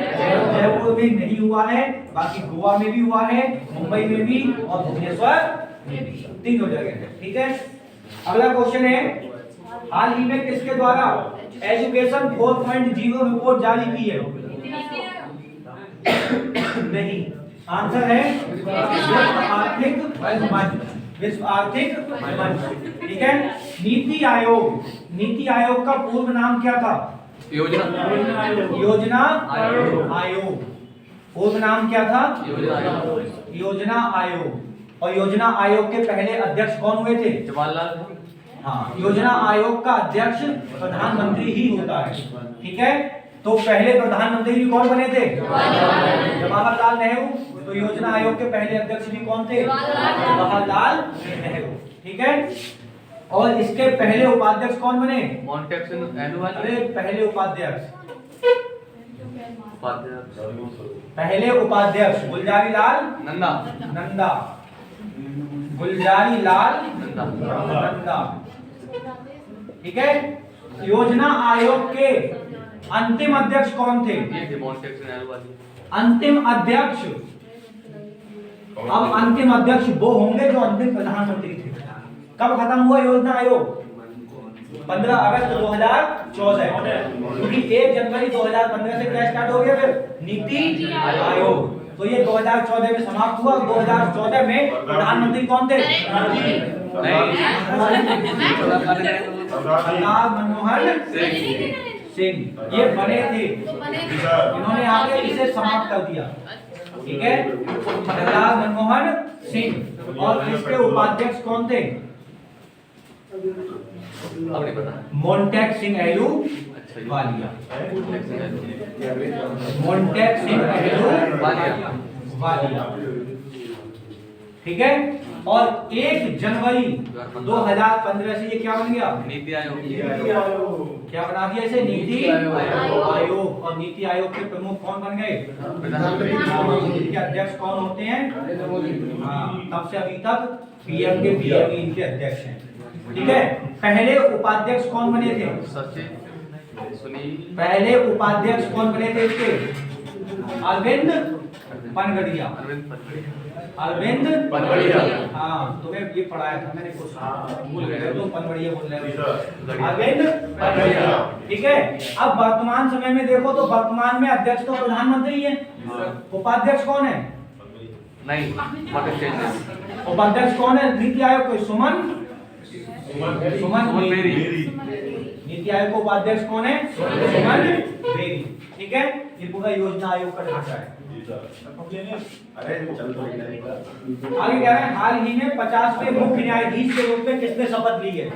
जयपुर में नहीं हुआ है, बाकी गोवा में भी हुआ है, मुंबई में भी और भुवनेश्वर में भी, तीनों जगह है, ठीक है। अगला क्वेश्चन है, हाल ही में किसके द्वारा एजुकेशन 4.0 रिपोर्ट जारी की है? नहीं, आंसर है विश्व आर्थिक मंच, विश्व आर्थिक मंच, ठीक है। नीति आयोग, नीति आयोग का पूर्व नाम क्या था? योजना आयोग, पूर्व नाम क्या था? योजना आयोग। और योजना आयोग के पहले अध्यक्ष कौन हुए थे? जवाहरलाल। हाँ, योजना आयोग का अध्यक्ष प्रधानमंत्री ही होता है, ठीक है। तो पहले प्रधानमंत्री भी कौन बने थे? जवाहरलाल नेहरू। तो योजना आयोग के पहले अध्यक्ष भी कौन थे? जवाहरलाल नेहरू, ठीक है। और इसके पहले उपाध्यक्ष कौन बने? अरे पहले उपाध्यक्ष, पहले उपाध्यक्ष गुलजारी लाल नंदा, गुलजारी लाल नंदा, ठीक है। योजना आयोग के अंतिम अध्यक्ष कौन थे? अंतिम अध्यक्ष, अब अंतिम अध्यक्ष वो होंगे जो अंतिम प्रधानमंत्री थे। कब खत्म हुआ योजना आयोग? 15 अगस्त 2014, क्योंकि 1 जनवरी 2015 से क्या स्टार्ट हो गया? फिर नीति आयोग। तो ये 2014 में समाप्त हुआ। 2014 में प्रधानमंत्री कौन थे? सरदार मनमोहन सिंह, ये बने थे, इन्होंने आके इसे समाप्त कर दिया, ठीक है, सरदार मनमोहन सिंह। और इसके उपाध्यक्ष कौन थे? मोन्टेक सिंह अहलूवालिया, मोन्टेक सिंह अहलूवालिया, ठीक है। और 1 जनवरी 2015 से ये क्या बन गया? नीति आयोग। क्या बना दिया इसे? नीति आयोग। और नीति आयोग के प्रमुख कौन बन गए? प्रधानमंत्री। इनके अध्यक्ष कौन होते हैं? हाँ, तब से अभी तक पीएम के पीएम इनके अध्यक्ष हैं, ठीक है। पहले उपाध्यक्ष कौन बने थे? पहले उपाध्यक्ष कौन बने थे इसके? अरविंद पनगड़िया, अरविंद पनगड़िया। हाँ, तुम्हें ये पढ़ाया था मैंने, कुछ भूल गए तो पनगड़िया बोल रहे हो। अरविंद पनगड़िया, ठीक है। अब वर्तमान समय में देखो तो वर्तमान में अध्यक्ष तो प्रधानमंत्री है, उपाध्यक्ष कौन है? नहीं, उपाध्यक्ष कौन है नीति आयोग के? सुमन बेरी। नीति आयोग का उपाध्यक्ष कौन है? सुमन बेरी, ठीक है। ये पूरा योजना आयोग का ढांचा है। आगे कह रहे हैं, हाल ही में 50वें मुख्य न्यायाधीश के रूप में किसने शपथ ली है?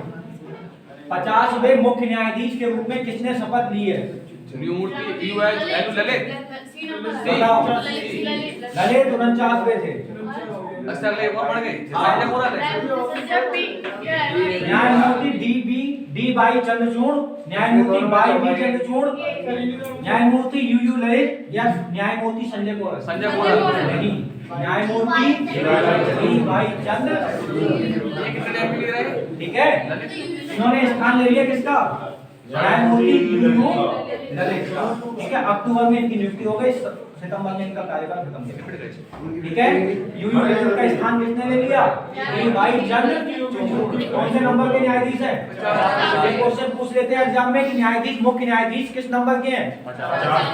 50वें मुख्य न्यायाधीश के रूप में किसने शपथ ली है? ललित 49वें थे। न्यायमूर्ति डी वाई चंद्रचूड़, न्यायमूर्ति वाई बी चंद्रचूड़, न्यायमूर्ति यू ललित या न्यायमूर्ति संजय कोरल? नहीं, न्यायमूर्ति डी वाई चंद्रचूड़, ठीक है। इन्होंने स्थान ले लिया किसका? न्यायमूर्ति यूयू ललित। ठीक है, अक्टूबर में इनकी नियुक्ति हो गई, सितंबर में इनका कार्यकाल खत्म हो गया। ठीक है, यूयू ललित का स्थान किसने ले लिया? डीवाई चंद्रचूड़। कौन से नंबर के न्यायाधीश है? एक क्वेश्चन पूछ लेते हैं एग्जाम में कि न्यायाधीश मुख्य न्यायाधीश किस नंबर के हैं?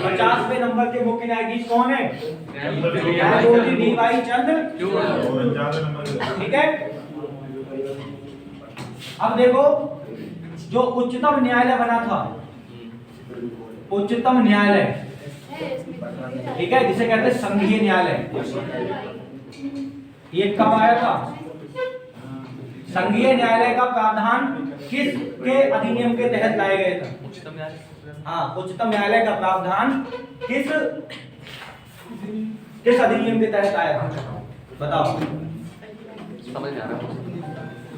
50वें नंबर के मुख्य न्यायाधीश कौन है? न्यायमूर्ति डीवाई चंद्रचूड़। ठीक है, अब देखो जो उच्चतम न्यायालय बना था, उच्चतम न्यायालय, ठीक है, जिसे कहते हैं संघीय न्यायालय, ये कब आया था? संघीय न्यायालय का प्रावधान किस के अधिनियम के तहत लाए गए थे? उच्चतम न्यायालय। हाँ, उच्चतम न्यायालय का प्रावधान किस अधिनियम के तहत आया था? बताओ, समझ नहीं आ रहा।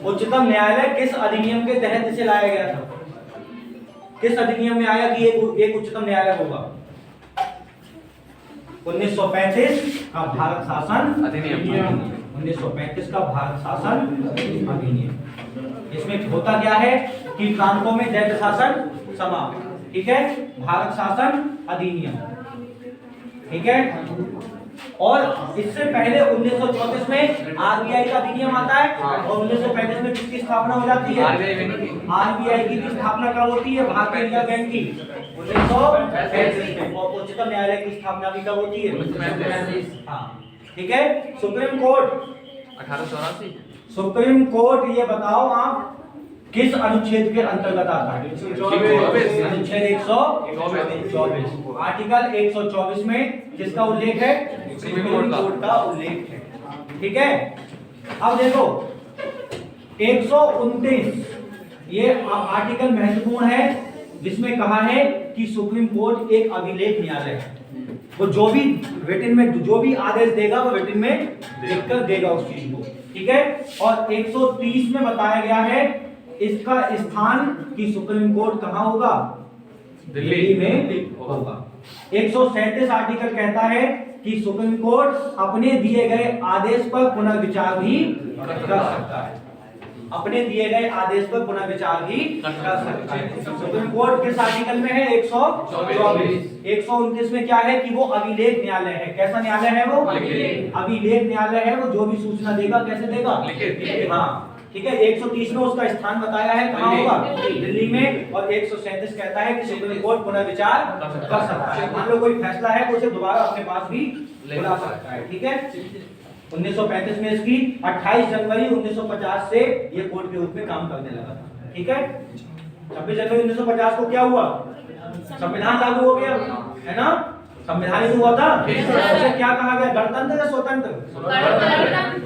उच्चतम न्यायालय किस अधिनियम के तहत इसे लाया गया था? किस अधिनियम में आया कि एक उच्चतम न्यायालय होगा? 1935 का भारत शासन अधिनियम। 1935 का भारत शासन अधिनियम। इसमें होता क्या है कि प्रांतों में दैत्य शासन समाप्त। ठीक है, भारत शासन अधिनियम। ठीक है, और इससे पहले 1934 में आरबीआई का अधिनियम आता है और 1935 में किसकी स्थापना हो जाती है? आरबीआई की स्थापना कब होती है? भारतीय रिजर्व बैंक की 1935 में। और उच्चतम न्यायालय की स्थापना भी कब होती है? 1935। हाँ, ठीक है। Supreme court 1884। सुप्रीम कोर्ट, ये बताओ आप किस अनुच्छेद के अंतर्गत आता है? अनुच्छेद 124। आर्टिकल 124 में किसका उल्लेख है? सुप्रीम कोर्ट का उल्लेख है। ठीक है, अब देखो 129, ये आर्टिकल महत्वपूर्ण है, जिसमें कहा है कि सुप्रीम कोर्ट एक अभिलेख न्यायालय है। वो जो भी रिटन में जो भी आदेश देगा वो रिटन में लिखकर देगा उस चीज को। ठीक है, और 130 में बताया गया है इसका स्थान कि सुप्रीम कोर्ट कहाँ होगा? दिल्ली में होगा। 137 आर्टिकल कहता है कि सुप्रीम कोर्ट अपने दिए गए आदेश पर पुनर्विचार भी कर सकता है। अपने दिए गए आदेश पर पुनर्विचार भी कर सकता है। सुप्रीम कोर्ट किस आर्टिकल में है? 124। 129 में क्या है कि वो अभिलेख न्यायालय है। कैसा न्यायालय है वो? अभिलेख न्यायालय है। वो जो भी सूचना देगा कैसे देगा? हाँ, ठीक है। 130 में उसका स्थान बताया है, कहाँ होगा? दिल्ली में। और 137 कहता है कि सुप्रीम कोर्ट पुनर्विचार कर सकता है। मान लो कोई फैसला है तो उसे दोबारा अपने पास भी बुला सकता है। ठीक है, 1935 में इसकी 28 जनवरी 1950 से ये कोर्ट के रूप में काम करने लगा था। ठीक है, 26 जनवरी 1950 को क्या हुआ? संविधान लागू हो गया, है ना? संविधान लागू हुआ था। उसे क्या कहा गया? गणतंत्र या स्वतंत्र?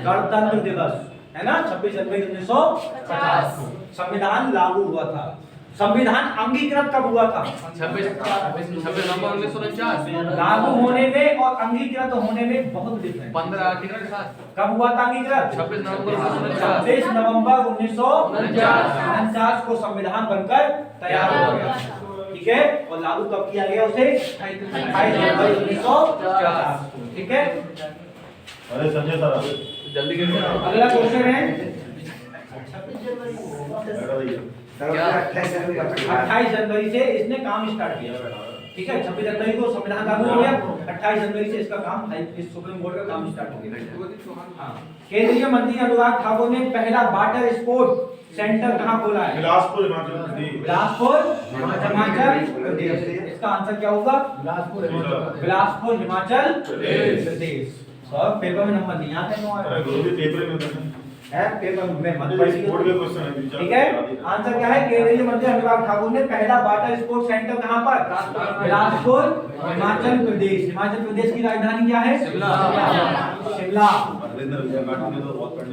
गणतंत्र दिवस, है ना? 26 जनवरी 1950 संविधान लागू हुआ था। संविधान अंगीकृत कब हुआ था? 26 नवंबर 1949। लागू होने में और अंगीकृत होने में बहुत डिफरेंस। 15 आर्टिकल के साथ। कब हुआ था अंगीकृत? 26 नवंबर 1949। 26 नवंबर 1949 को संविधान बनकर तैयार हो गया। ठीक है, और लागू कब किया गया उसे? 28 जनवरी 1950। ठीक है, अरे संजय सर जल्दी गिर। अगला क्वेश्चन है 28 जनवरी से इसने काम स्टार्ट किया। ठीक है, 26 जनवरी को संविधान लागू हो गया, 28 जनवरी से इसका काम, इस सुप्रीम कोर्ट का काम स्टार्ट हो गया। हाँ, केंद्रीय मंत्री अनुराग ठाकुर ने पहला वाटर स्पोर्ट सेंटर कहाँ खोला है? बिलासपुर हिमाचल प्रदेश। बिलासपुर हिमाचल प्रदेश। इसका आंसर क्या होगा? बिलासपुर हिमाचल प्रदेश। सर पेपर में नंबर नहीं आते अरे गुरु जी पेपर में है, पेपर में मत पढ़िए। स्पोर्ट के क्वेश्चन है। ठीक है, आंसर क्या है? केंद्रीय मंत्री अनुराग ठाकुर ने पहला वाटर स्पोर्ट्स सेंटर कहां पर? बिलासपुर हिमाचल प्रदेश। हिमाचल प्रदेश की राजधानी क्या है? शिमला।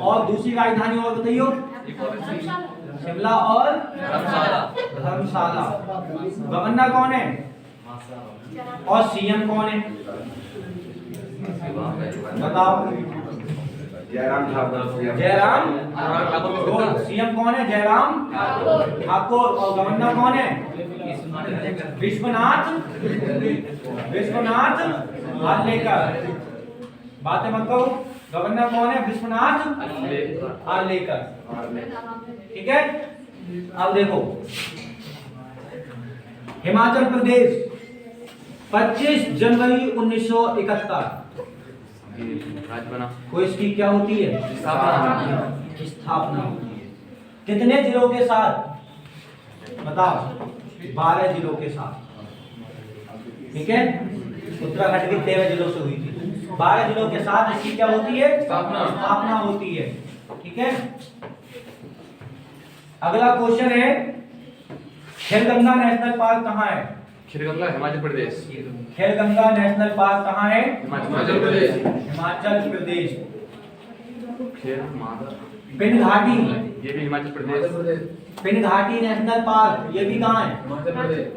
और दूसरी राजधानी और बताइयो? शिमला और धर्मशाला। गवर्नर कौन है और सीएम कौन है बताओ? जयराम ठाकुर। जयराम ठाकुर। सीएम कौन है? जयराम ठाकुर। और गवर्नर कौन है? विश्वनाथ आर्लेकर। बातें मत करो। गवर्नर कौन है? विश्वनाथ आर्लेकर। ठीक है, अब देखो हिमाचल प्रदेश 25 जनवरी 1971 राज्य बना। को इसकी क्या होती है? स्थापना होती है। कितने जिलों के साथ बताओ? 12 जिलों के साथ। ठीक है, उत्तराखंड की 13 जिलों से हुई थी। 12 जिलों के साथ इसकी क्या होती है? स्थापना होती है। ठीक है, अगला क्वेश्चन है, खेलगंगा नेशनल पार्क कहाँ है? खीरगंगा हिमाचल प्रदेश। खेलगंगा नेशनल पार्क कहाँ है? हिमाचल प्रदेश। हिमाचल प्रदेश। खेल माधव पिंड घाटी, ये भी हिमाचल प्रदेश। पिंड घाटी नेशनल पार्क ये भी कहाँ है? हिमाचल प्रदेश।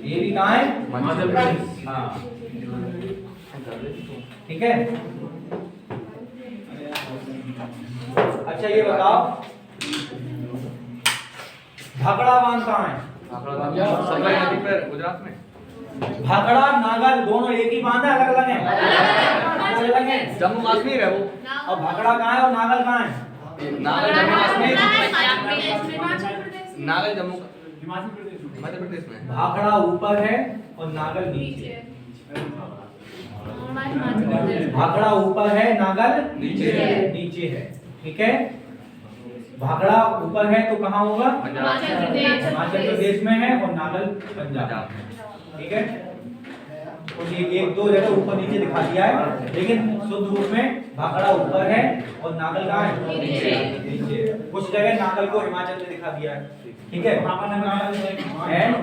ये भी कहाँ है? हिमाचल प्रदेश। हाँ, ठीक है। अच्छा ये बताओ, भाखड़ा बांध कहाँ है? सतलज नदी पर गुजरात में। भाखड़ा नागल दोनों एक ही बांध है, अलग अलग है? अलग है। जम्मू कश्मीर है वो। और भाखड़ा कहाँ है और नागल कहाँ है? नागल जम्मू कश्मीर। नागल जम्मू हिमाचल प्रदेश में। भाखड़ा ऊपर है और नागल नीचे है। भाखड़ा ऊपर है, नागल नीचे नीचे है। ठीक है, भाखड़ा ऊपर है तो कहाँ होगा? हिमाचल प्रदेश में है और नागल पंजाब में। ठीक है, तो ये एक दो जगह ऊपर नीचे दिखा दिया है, लेकिन शुद्ध रूप में भाखड़ा ऊपर है और नागल कहाँ है? नीचे। कुछ जगह नागल को हिमाचल में दिखा दिया है। ठीक है, एंड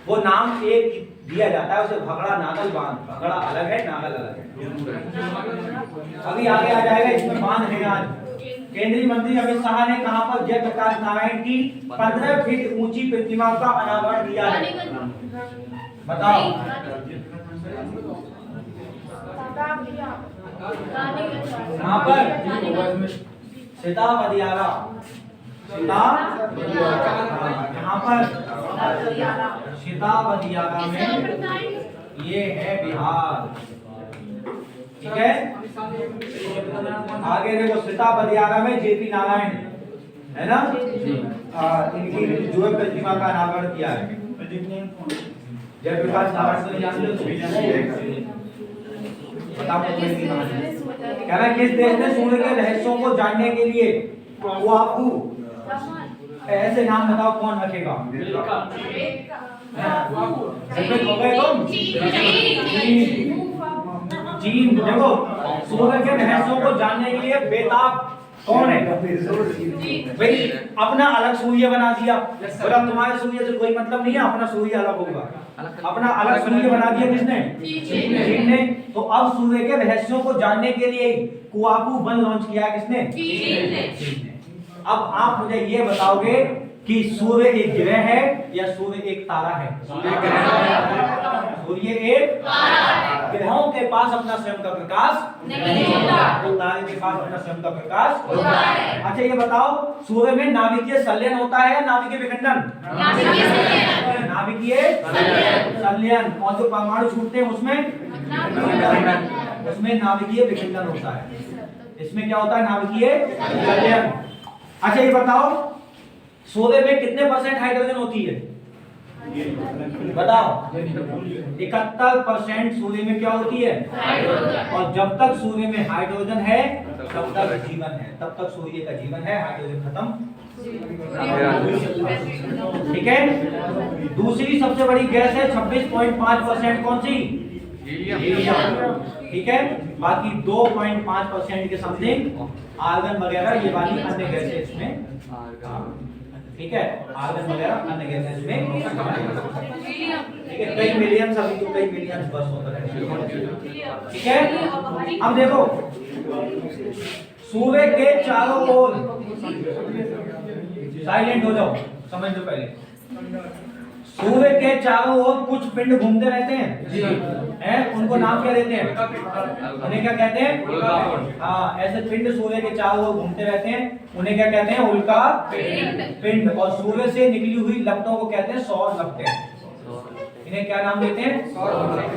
वो नाम एक दिया जाता है उसे, भाखड़ा नागल बांध। भाखड़ा अलग है, नागल अलग है। अभी आगे आ जाएगा, इसमें बांध है आज। केंद्रीय मंत्री अमित शाह ने कहां पर जयप्रकाश नारायण की 15 फीट ऊंची प्रतिमा का अनावरण किया है? बताओ। कहां पर? सीता बदियारा। सीता यहाँ पर सीता बदियारा में, ये है बिहार। ठीक है, आगे देखो, सीता बदियारा में जेपी नारायण है ना, इनकी जो प्रतिमा का अनावरण किया है। जयप्रकाश नारायण को जानते हो? बताओ। कह रहा है, किस देश ने सूर्य के रहस्यों को जानने के लिए वो आपको ऐसे नाम बताओ, कौन रखेगा? चीन। देखो, सूर्य के रहस्यों को जानने के लिए बेताब कौन है? भाई अपना अलग सूर्य बना दिया, और अब तुम्हारे सूर्य से कोई मतलब नहीं है, अपना सूर्य अलग होगा। अपना अलग सूर्य बना दिया किसने? चीन ने। तो अब सूर्य के रहस्यों को जानने के लिए कुआकू वन लॉन्च किया किसने? चीन ने। अब आप मुझे ये बताओगे कि सूर्य एक ग्रह है या सूर्य एक तारा है? सूर्य एक तारा है। ग्रहों के पास अपना स्वयं का प्रकाश नहीं होता, तो तारे के पास अपना स्वयं का प्रकाश होता है। अच्छा ये बताओ, सूर्य में नाभिकीय संलयन होता है या नाभिकीय विखंडन? नाभिकीय संलयन। और जो परमाणु छूटते हैं उसमें नाभिकीय विखंडन होता है। इसमें क्या होता है? नाभिकीय संलयन। अच्छा ये बताओ, सूर्य में कितने % हाइड्रोजन होती है? बताओ। 71% सूर्य में क्या होती है? हाइड्रोजन। और जब तक सूर्य में हाइड्रोजन है तब तक जीवन है, तब तक सूर्य का जीवन है। हाइड्रोजन खत्म। ठीक है, दूसरी सबसे बड़ी गैस है 26.5%, कौन सी? हीलियम। ठीक है, बाकी 2.5% के समथिंग आर्गन वगैरह, ये वाली अन्य गैसें इसमें। ठीक है, आर्गन वगैरह अन्य गैसें इसमें। ठीक है, कई मिलियन, अभी तो कई मिलियन बस होता है। ठीक है, अब देखो, सूर्य के चारों ओर, साइलेंट हो जाओ, समझ लो पहले। सूर्य के चारों ओर कुछ पिंड घूमते रहते हैं, उनको नाम क्या देते हैं? उन्हें क्या कहते हैं? हाँ, ऐसे पिंड सूर्य के चारों ओर घूमते रहते हैं, उन्हें क्या कहते हैं? उल्का पिंड। और सूर्य से निकली हुई लपटों को कहते हैं सौर लपटें। इन्हें क्या नाम देते हैं?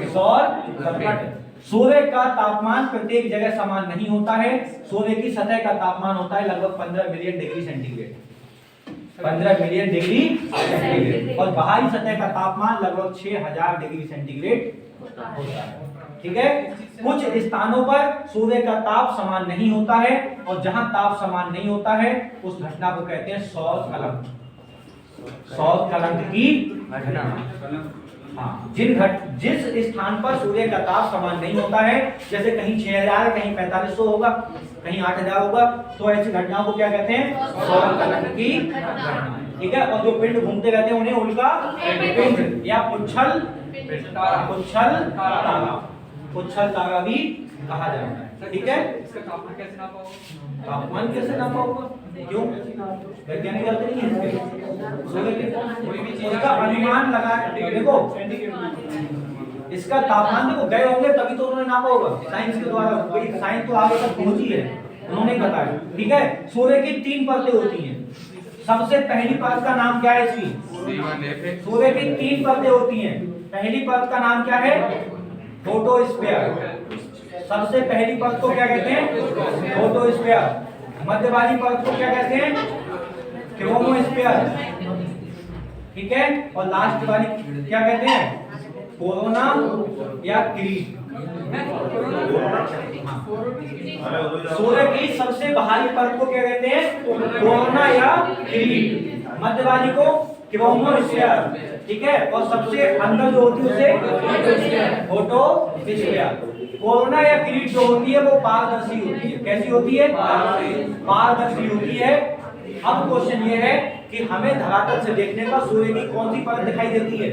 सौर लपट। सूर्य का तापमान प्रत्येक जगह समान नहीं होता है। सूर्य की सतह का तापमान होता है लगभग 15 million degree centigrade. 15 million degree centigrade. और बाहरी सतह का तापमान लगभग 6000 डिग्री सेंटीग्रेड होता है। ठीक है, कुछ स्थानों पर सूर्य का ताप समान नहीं होता है, और जहां ताप समान नहीं होता है उस घटना को कहते हैं सौर कलंक। सौर कलंक की घटना। हाँ, जिस स्थान पर सूर्य का ताप समान नहीं होता है, जैसे कहीं 6000 कहीं 4500 होगा, कहीं 8000 होगा, तो ऐसी घटनाओं को क्या कहते हैं? सौर कलंक की घटना। ठीक है, और जो पिंड घूमते रहते हैं उन्हें उल्का पिंड या पुच्छल तारा भी कहा जाता है। ठीक है, इसका तापमान कैसे नापा होगा? तापमान कैसे नापा होगा? क्यों? वैज्ञानिक बात नहीं है इसके। इसका अनुमान लगा, देखो इसका तापमान देखो, गए होंगे तभी तो उन्होंने नापा होगा साइंस के द्वारा। कोई साइंस तो आगे तक पहुंची है, उन्होंने बताया। ठीक है, सूर्य की 3 परतें होती हैं। सबसे पहली परत का नाम क्या है इसकी? सूर्य की 3 परतें होती हैं। पहली परत का नाम क्या है? फोटोस्फीयर। सबसे पहली परत को क्या कहते हैं? फोटोस्फीयर। मध्य वाली परत को क्या कहते हैं? क्रोमोस्फीयर। ठीक है, और लास्ट वाली क्या कहते हैं? कोरोना या किरीट। सूर्य की सबसे बाहरी परत को क्या कहते हैं? कोरोना या किरीट। मध्य वाली को क्रोमोस्फीयर। ठीक है, और सबसे अंदर जो होती है उसे फोटोस्फीयर। कोरोना या किरीट जो होती है वो पारदर्शी होती है। कैसी होती है? पारदर्शी होती है। अब क्वेश्चन ये है कि हमें धरातल से देखने पर सूर्य की कौन सी परत दिखाई देती है?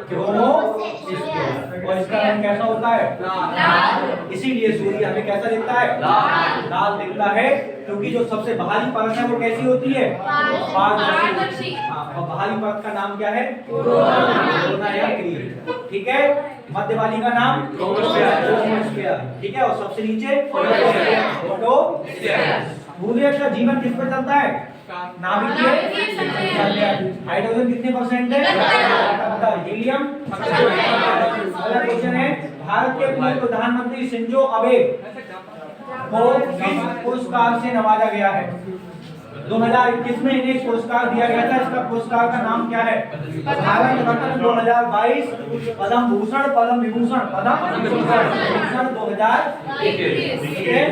क्रोमोस्फीयर। और इसका रंग कैसा होता है? लाल। इसीलिए सूर्य हमें कैसा दिखता है? लाल दिखता है, क्योंकि जो सबसे बाहरी परत है वो कैसी होती है? पारदर्शी। हाँ, और बाहरी परत का नाम क्या है? कोरोना या किरीट। ठीक है, मध्य वाली का नाम क्रोमोस्फीयर। ठीक है, और सबसे नीचे फोटोस्फीयर। सूर्य का जीवन किस पर चलता है? नाभिकीय। हाइड्रोजन कितने परसेंट है? हीलियम। अगला क्वेश्चन है, भारत के पूर्व प्रधानमंत्री शिंजो अबे को किस पुरस्कार से नवाजा गया है? 2021 में इन्हें पुरस्कार दिया गया था। इसका पुरस्कार का नाम क्या है? भारत रत्न 2022, पद्म भूषण, पद्म विभूषण, पद्म विभूषण 2021। ठीक है,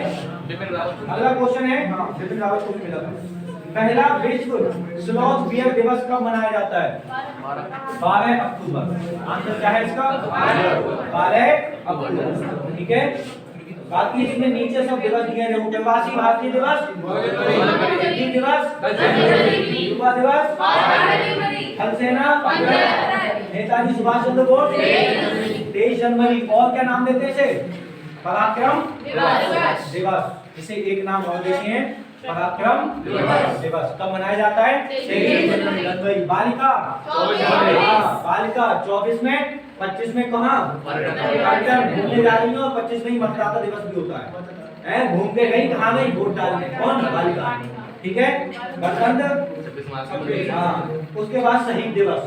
अगला क्वेश्चन है, बिपिन रावत को मिला था। पहला विश्व स्लॉथ बियर दिवस कब मनाया जाता है? 12 अक्टूबर। आंसर क्या है इसका? 12 अक्टूबर। ठीक है, बाकी इसमें नीचे सब दिवस दिए हैं। प्रवासी भारतीय दिवस, हिंदी दिवस, युवा दिवस, थल सेना, नेताजी सुभाष चंद्र बोस 23 जनवरी। और क्या नाम देते इसे? पराक्रम दिवस। इसे एक नाम और देते हैं, पराक्रम दिवस। कब मनाया जाता है? 23 जनवरी। बालिका 24 में, 25 में कहाँ? घूमने जा रही है, और 25 में ही मतदाता दिवस भी होता है। घूम के गई, कहाँ गई? वोट डालने। कौन? बालिका। ठीक है, गणतंत्र। हाँ, उसके बाद शहीद दिवस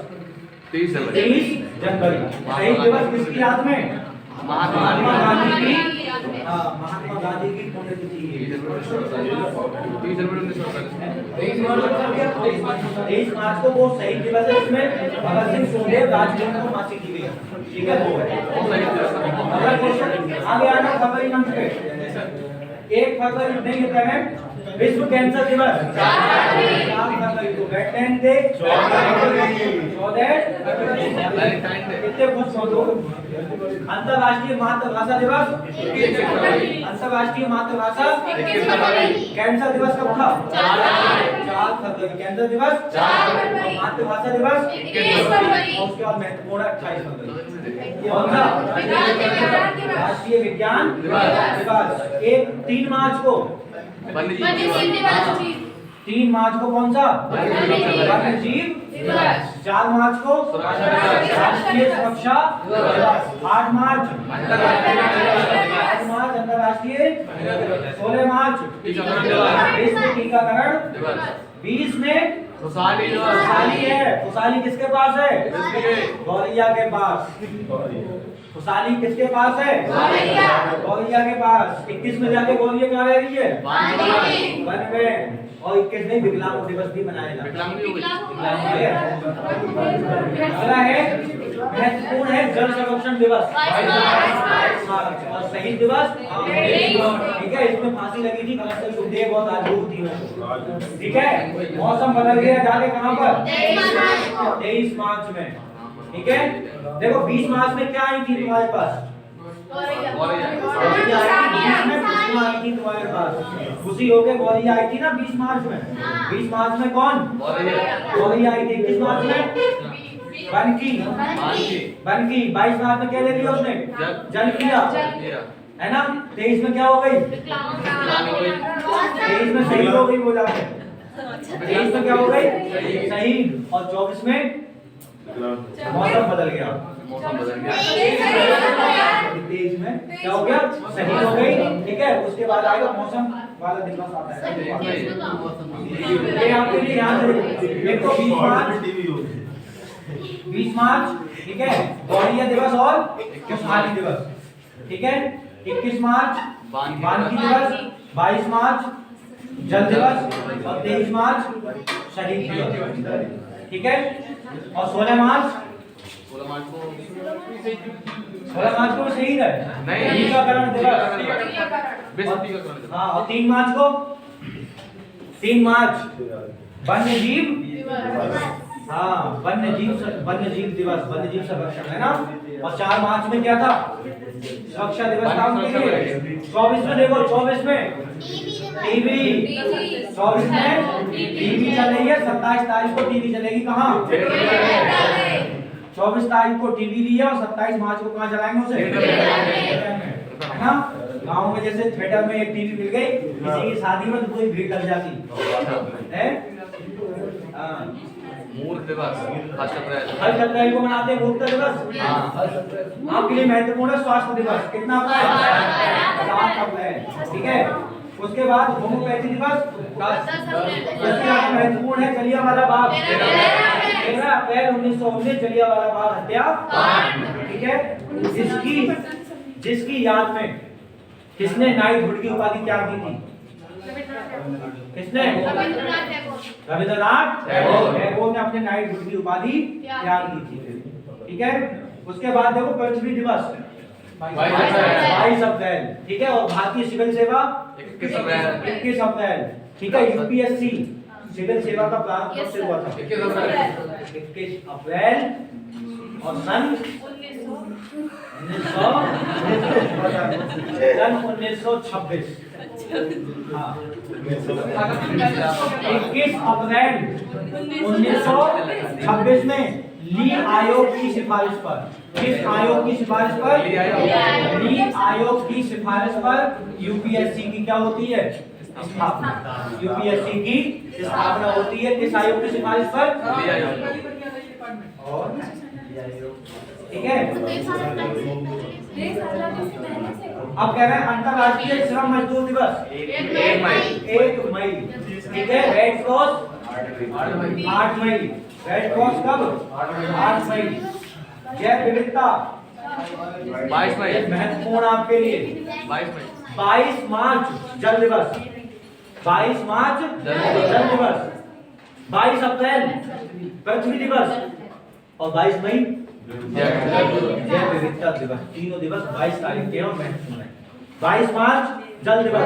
23 जनवरी। शहीद दिवस किसकी याद में? महात्मा गांधी की। महात्मा गांधी की पुण्यतिथि। 23 मार्च को वो शहीद दिवस है, इसमें भगत सिंह, सुखदेव, राजगुरु को फांसी दी गई। ठीक है, वो है। अगला क्वेश्चन आगे आना, फरवरी मंथ पे 1 फरवरी नहीं होता है विश्व कैंसर दिवस। 4 फरवरी को वैलेंटाइन डे। 14 कितने खुश हो लोग? अंतरराष्ट्रीय मातृभाषा दिवस। अंतरराष्ट्रीय मातृभाषा। कैंसर दिवस कब था? 4 फरवरी। कैंसर दिवस 4। मातृभाषा दिवस 21 फरवरी। और उसके बाद महत्वपूर्ण 28 फरवरी। कौन सा? राष्ट्रीय विज्ञान दिवस। 3 मार्च को 3 मार्च को कौन सा? वन्यजीव दिवस। 4 मार्च को राष्ट्रीय सुरक्षा दिवस। 8 मार्च अंतरराष्ट्रीय। 16 मार्च विश्व टीकाकरण दिवस। 20 में खुशहाली दिवस खुशहाली है। खुशहाली किसके पास है? गौरैया के पास। खुशहाली किसके पास है? गौरैया के पास। 21 में जाके गौरैया कहाँ रह रही है? वन में। और 21 में विकलांग दिवस भी मनाया जाता है। अगला है महत्वपूर्ण है जल संरक्षण दिवस और शहीद दिवस। ठीक है, इसमें फांसी लगी थी कलश सुखदेव और राजगुरु तीनों। ठीक है, मौसम बदल गया जाके कहाँ पर? 23 मार्च में। ठीक है, देखो 20 मार्च में क्या आई थी तुम्हारे पास? गौरैया आई थी तुम्हारे पास। खुशी होके गौरैया आई थी ना 20 मार्च में। 20 मार्च में कौन? गौरैया आई थी। 21 मार्च में बनकी। 22 मार्च में क्या ले लिया उसने? जल किया, है ना। 23 में क्या हो गई? 23 में शहीद हो गई, बोला है। 23 में क्या हो गई? शहीद। और 24 में मौसम बदल गया। 23 में क्या हो गया? शहीद हो गई। ठीक है, उसके बाद आएगा मौसम वाला दिवस आता है। ये आपके लिए याद रखिए। देखो 20 मार्च, ठीक है, गौरैया दिवस और खुशहाली दिवस। ठीक है, 21 मार्च वाल्मीकि दिवस, 22 मार्च जल दिवस और 23 मार्च शहीद दिवस। ठीक है, और 16 मार्च को शहीद है, टीकाकरण दिवस। हाँ, और 3 मार्च को 3 मार्च वन्य जीव। हाँ, वन्य जीव दिवस, वन्य जीव संरक्षण, है ना। और 4 मार्च में क्या था? सुरक्षा दिवस था उनके लिए। 24 में देखो, 24 में टीवी। 24 में टीवी चलेगी। 27 तारीख को टीवी चलेगी कहाँ? 24 तारीख को टीवी लिया और 27 मार्च को कहाँ चलाएंगे उसे? है ना। गाँव में जैसे थिएटर में एक टीवी मिल गई, किसी की शादी में तो पूरी भीड़ लग जाती है। मूर्ख दिवस 1 अप्रैल को मनाते हैं मूर्ख दिवस। आपके लिए महत्वपूर्ण है स्वास्थ्य दिवस। कितना अप्रैल? 7 अप्रैल। ठीक है, उसके बाद होम्योपैथी दिवस। उसके बाद महत्वपूर्ण है जलियांवाला बाग। 13 अप्रैल 1919 जलियांवाला बाग हत्या। ठीक है, जिसकी याद में किसने नाइटहुड की उपाधि त्याग दी थी? किसने? रविंद्रनाथ टैगोर ने अपने नाइटहुड की उपाधि त्याग दी थी। ठीक है, उसके बाद देखो पृथ्वी दिवस 22 अप्रैल। ठीक है, और भारतीय सिविल सेवा 21 अप्रैल। ठीक है, यूपीएससी सिविल सेवा का प्रारंभ कब से हुआ था? 21 अप्रैल। और सन 1926। हाँ, 21 अप्रैल 1926 में ली आयोग की सिफारिश पर, किस आयोग की सिफारिश पर? ली आयोग की सिफारिश पर यूपीएससी की क्या होती है? स्थापना। यूपीएससी की स्थापना होती है किस आयोग की सिफारिश पर? और ठीक है, अब कह रहे हैं अंतरराष्ट्रीय श्रम मजदूर दिवस 1 मई। ठीक है, रेड क्रॉस 8 मई। रेड क्रॉस कब? 8 मई। जैव विविधता 22 मई। महत्वपूर्ण आपके लिए 22 मार्च जल दिवस। 22 मार्च जल दिवस। 22 अप्रैल पृथ्वी दिवस और 22 मई जैव विविधता दिवस। तीनों दिवस 22 तारीख के और महत्वपूर्ण है। 22 मार्च जल दिवस,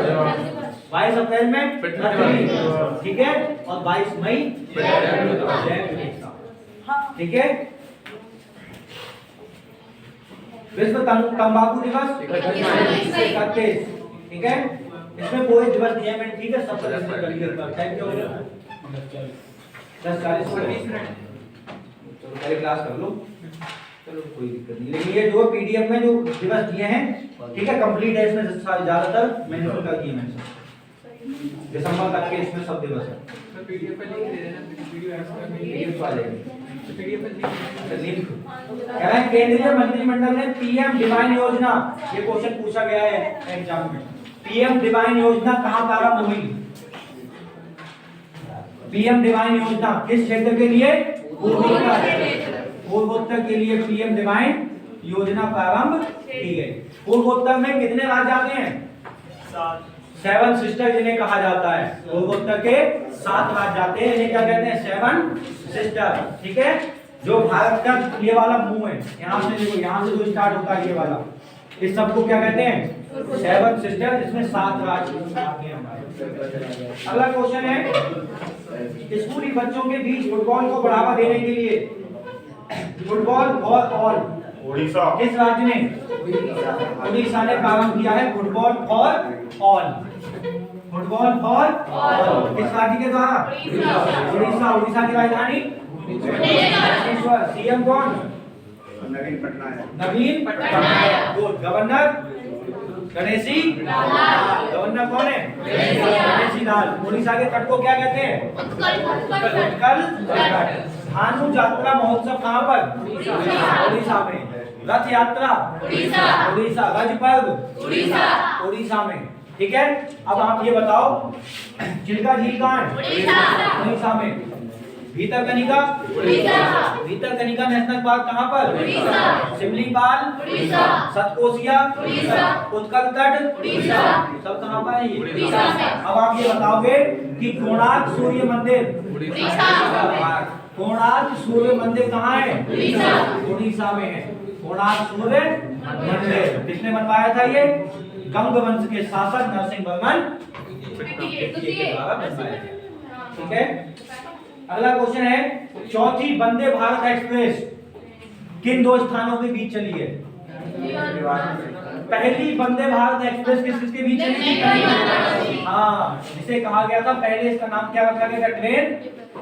22 अप्रैल में पृथ्वी, ठीक है, और 22 मई जैव विविधता। ठीक है, विश्व तंबाकू दिवस 31। ठीक है, इसमें कोई दिवस नियम है, ठीक है, सब टाइम क्या हो गया? 10:40 मिनट। चलो पहले क्लास कर लो, चलो कोई दिक्कत नहीं। लेकिन ये जो पीडीएफ में जो दिवस दिए हैं, ठीक है, कंप्लीट है, इसमें ज्यादातर मैंने तो कर दिए मैंने दिसंबर तक के इसमें सब दिवस है। पीडीएफ पे लिंक दे देना, पीडीएफ वाले पीडीएफ पे लिंक कह रहे हैं केंद्रीय मंत्रिमंडल ने पीएम डिवाइन योजना, ये क्वेश्चन पूछा गया है एग्जाम में, पीएम डिवाइन योजना कहां प्रारंभ हुई? पीएम डिवाइन योजना किस क्षेत्र के लिए? पूर्वोत्तर। पूर्वोत्तर के लिए पीएम डिवाइन योजना प्रारंभ की गई। पूर्वोत्तर में कितने राज्य आते हैं? 7 सिस्टर जिन्हें कहा जाता है। पूर्वोत्तर के 7 राज्य आते हैं, इन्हें क्या कहते हैं? 7 सिस्टर। ठीक है, जो भारत का ये वाला मुंह है, यहाँ से देखो, यहाँ से जो स्टार्ट होता है ये वाला, इस सबको क्या कहते हैं? 7 सिस्टर, जिसमें 7 राज्य आते हैं हमारे। अगला क्वेश्चन है, स्कूली बच्चों के बीच फुटबॉल को बढ़ावा देने के लिए फुटबॉल फॉर ऑल उड़ीसा। किस राज्य ने? उड़ीसा ने प्रारंभ किया है football for all. Football for all किस राज्य के द्वारा? उड़ीसा। उड़ीसा की राजधानी भुवनेश्वर। सीएम कौन? नवीन पटनायक। नवीन Patnaik. Good. Governor? Ganeshi Lal. Governor कौन है? गणेशी लाल। उड़ीसा के तट को क्या कहते हैं? उत्कल तट। भानु यात्रा महोत्सव कहाँ पर? उड़ीसा में। रथ यात्रा? उड़ीसा। गज पर्व? उड़ीसा में। ठीक है, अब आप ये बताओ, चिल्का झील कहाँ है? उड़ीसा में। भीतरकनिका? भीतरकनिका नेशनल पार्क कहाँ पर? सिमलीपाल? सतकोसिया? उत्कल तट? सब कहाँ पर है ये? अब आप ये बताओगे कि कोणार्क सूर्य मंदिर? कोणार्क सूर्य मंदिर कहाँ है? उड़ीसा में है। कोणार्क सूर्य मंदिर किसने बनवाया था? ये गंग वंश के शासक नरसिंहवर्मन के द्वारा बनवाया गया। ठीक है, अगला क्वेश्चन है, चौथी वंदे भारत एक्सप्रेस किन 2 स्थानों के बीच चली है? पहली वंदे भारत एक्सप्रेस किसके बीच चली थी? हाँ, जिसे कहा गया था, पहले इसका नाम क्या रखा गया था? ट्रेन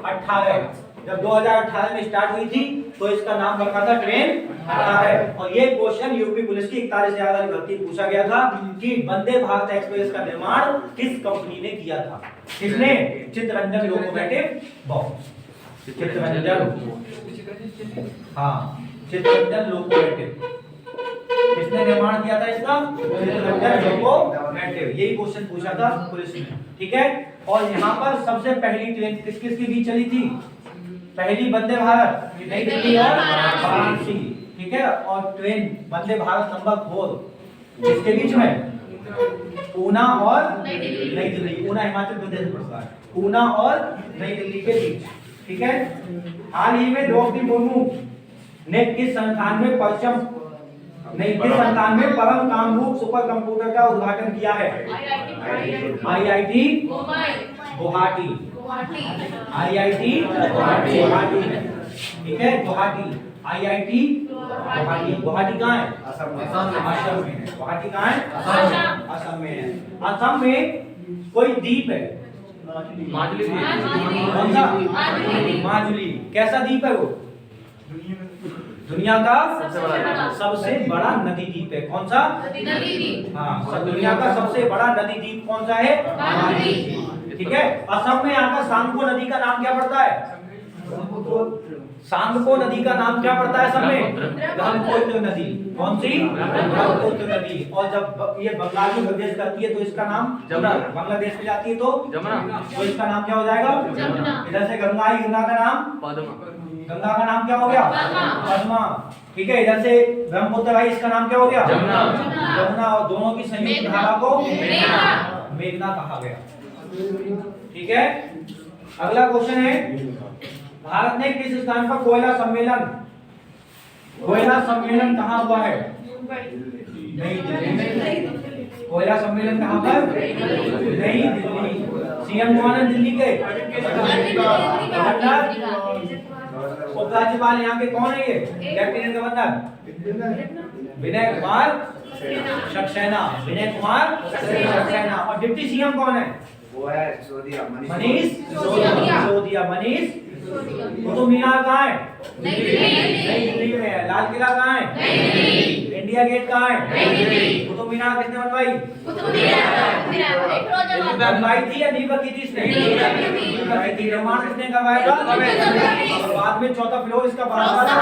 18। जब 2018 में स्टार्ट हुई थी तो इसका नाम रखा था ट्रेन 18। और ये क्वेश्चन यूपी पुलिस की 41 से ज्यादा भर्ती पूछा गया था कि वंदे भारत एक्सप्रेस का निर्माण किस कंपनी ने किया था? किसने? Chittaranjan locomotive box. चित्तरंजन, हाँ, चित्तरंजन लोकोमोटिव। किसने निर्माण किया था इसका? चित्तरंजन लोकोमोटिव। यही क्वेश्चन पूछा था पुलिस ने। ठीक है, और यहाँ पर सबसे पहली ट्रेन किस किस के बीच चली थी? पहली वंदे भारत नई दिल्ली और वाराणसी। ठीक है, और ट्रेन वंदे भारत नंबर 4 किसके बीच में? पूना और नई दिल्ली। पूना हिमाचल प्रदेश में पड़ता है। पूना और नई दिल्ली के बीच। ठीक है, हाल ही में द्रौपदी मुर्मू ने किस संस्थान में परम कामरूप सुपर कंप्यूटर का उद्घाटन किया है? IIT गुवाहाटी। IIT गुवाहाटी। ठीक है, गुवाहाटी। IIT गुवाहाटी। गुवाहाटी कहाँ है? असम में है। गुवाहाटी कहाँ है? असम में है। असम में कोई द्वीप है? माजुली द्वीप। कौन सा? माजुली। कैसा द्वीप है वो? दुनिया का सबसे बड़ा नदी द्वीप है। कौन सा? हाँ, दुनिया का सबसे बड़ा नदी द्वीप कौन सा है? मालदीव। ठीक है, असम में यहाँ का सांगपो नदी का नाम क्या पड़ता है? सांगपो नदी का नाम क्या पड़ता है? असम में ब्रह्मपुत्र नदी। कौन सी? ब्रह्मपुत्र नदी। और जब ये बांग्लादेश प्रदेश करती है तो इसका नाम जमुना। बांग्लादेश में जाती है तो जमुना। तो इसका नाम क्या हो जाएगा? इधर से गंगा आई, गंगा का नाम पद्मा। गंगा का नाम क्या हो गया? पद्मा। ठीक है, इधर से ब्रह्मपुत्र आई, इसका नाम क्या हो गया? जमुना। और दोनों की संयुक्त धारा को मेघना कहा गया। ठीक है, अगला क्वेश्चन है, भारत ने किस स्थान पर कोयला सम्मेलन कहाँ हुआ है? नई दिल्ली। कोयला सम्मेलन कहाँ पर? नई दिल्ली। सीएम कौन है दिल्ली के? गवर्नर। उपराज्यपाल यहाँ के कौन है? ये लेफ्टिनेंट गवर्नर विनय कुमार सक्सेना। विनय कुमार सक्सेना। और डिप्टी सीएम कौन है? वो है सिसोदिया, मनीष सिसोदिया। मनीष। कुतुब मीनार कहाँ है? नई दिल्ली में है। लाल किला कहाँ है? इंडिया गेट कहाँ है? कुतुब मीनार किसने बनवाई? बनवाई थी या नींव रखी थी इसने? निर्माण किसने करवाया था? और बाद में चौथा फ्लोर इसका बना था।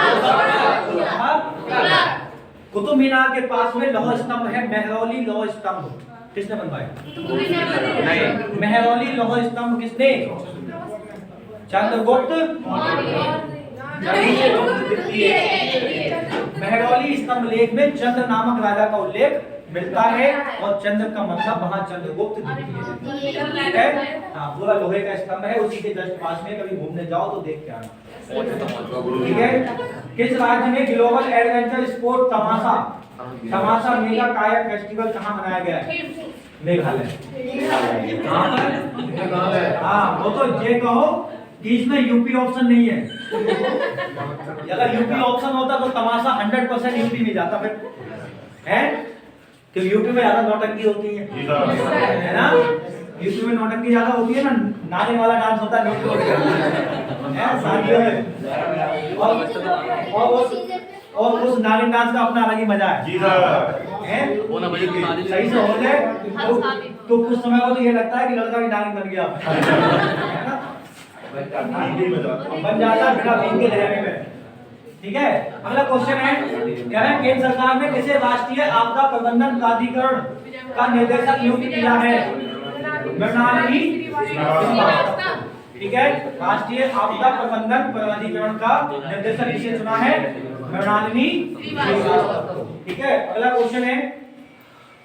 कुतुब मीनार के पास में लौह स्तंभ है, मेहरौली लौह स्तंभ। किसने बनवाया? मेहरौली लौह स्तंभ किसने? चंद्रगुप्त महरौली स्तंभ लेख में चंद्र नामक राजा का उल्लेख मिलता है और चंद्र का मतलब वहां चंद्रगुप्त ठीक है। हाँ, पूरा लोहे का स्तंभ है, उसी के जस्ट पास में कभी घूमने जाओ तो देख के आना। ठीक है। किस राज्य में ग्लोबल एडवेंचर स्पोर्ट तमाशा मेगा काया फेस्टिवल कहाँ मनाया गया है? मेघालय। हाँ, वो तो ये कहो कि इसमें यूपी ऑप्शन नहीं है। अगर यूपी ऑप्शन होता तो तमाशा 100% यूपी में जाता फिर, है? क्योंकि यूपी में ज्यादा नौटंकी होती है ना? यूपी में नौटंकी ज्यादा होती है ना, नाचने वाला डांस होता है शादियों में, और उस नागिन डांस का अपना अलग ही मजा है। जी सर। सही से हो जाए तो कुछ समय को तो ये लगता है कि लड़का भी नागिन बन गया, है ना? बन जाता है बिना बीन के लहरे में। ठीक है। अगला क्वेश्चन है, कह रहे हैं केंद्र सरकार ने किसे राष्ट्रीय आपदा प्रबंधन प्राधिकरण का निर्देशक नियुक्त किया है? मृणालिनी। ठीक है। राष्ट्रीय आपदा प्रबंधन प्राधिकरण का निर्देशक किसे चुना है? मृणालिनी। ठीक है। अगला क्वेश्चन है,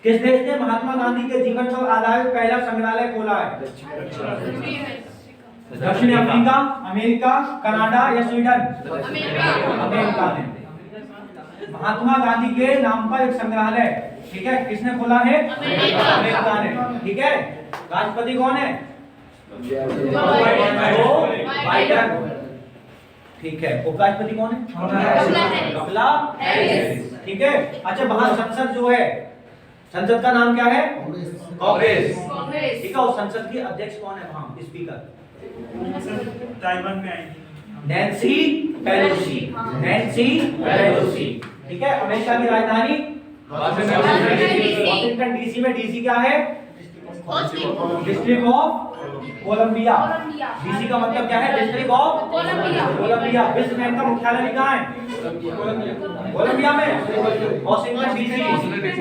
किस देश ने महात्मा गांधी के जीवन पर आधारित पहला संग्रहालय खोला है? दक्षिण अफ्रीका, अमेरिका, कनाडा या स्वीडन? अमेरिका ने। महात्मा गांधी के नाम पर एक संग्रहालय, ठीक है, किसने खोला है? अमेरिका ने। ठीक है। राष्ट्रपति कौन है? बाइडेन। ठीक है। उपराष्ट्रपति कौन है? कमला हैरिस। ठीक है। अच्छा, वहां संसद जो है, संसद का नाम क्या है? कांग्रेस। ठीक है। और संसद की अध्यक्ष कौन है वहां? स्पीकर ताइवान में आई थी नैन्सी पेलोसी। Nancy Pelosi. ठीक है। अमेरिका की राजधानी वॉशिंगटन डीसी में डीसी क्या है? District of Colombia. डीसी का मतलब क्या है? District of Columbia. विश्व बैंक का मुख्यालय भी कहाँ है? कोलंबिया में। Washington DC.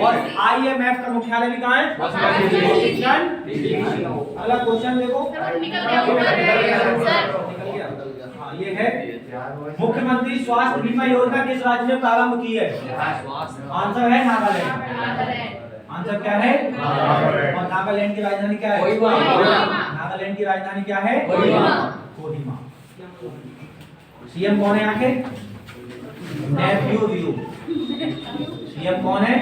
और आईएमएफ का मुख्यालय भी कहाँ है? Washington DC. अगला क्वेश्चन देखो। हाँ, ये है, मुख्यमंत्री स्वास्थ्य बीमा योजना किस राज्य में प्रारंभ की है? आंसर है नागालैंड। आंसर क्या है? और नागालैंड की राजधानी क्या है? नागालैंड की राजधानी क्या है? कोहिमा। सीएम कौन है यहाँ के? नेफ्यू रियू। सीएम कौन है?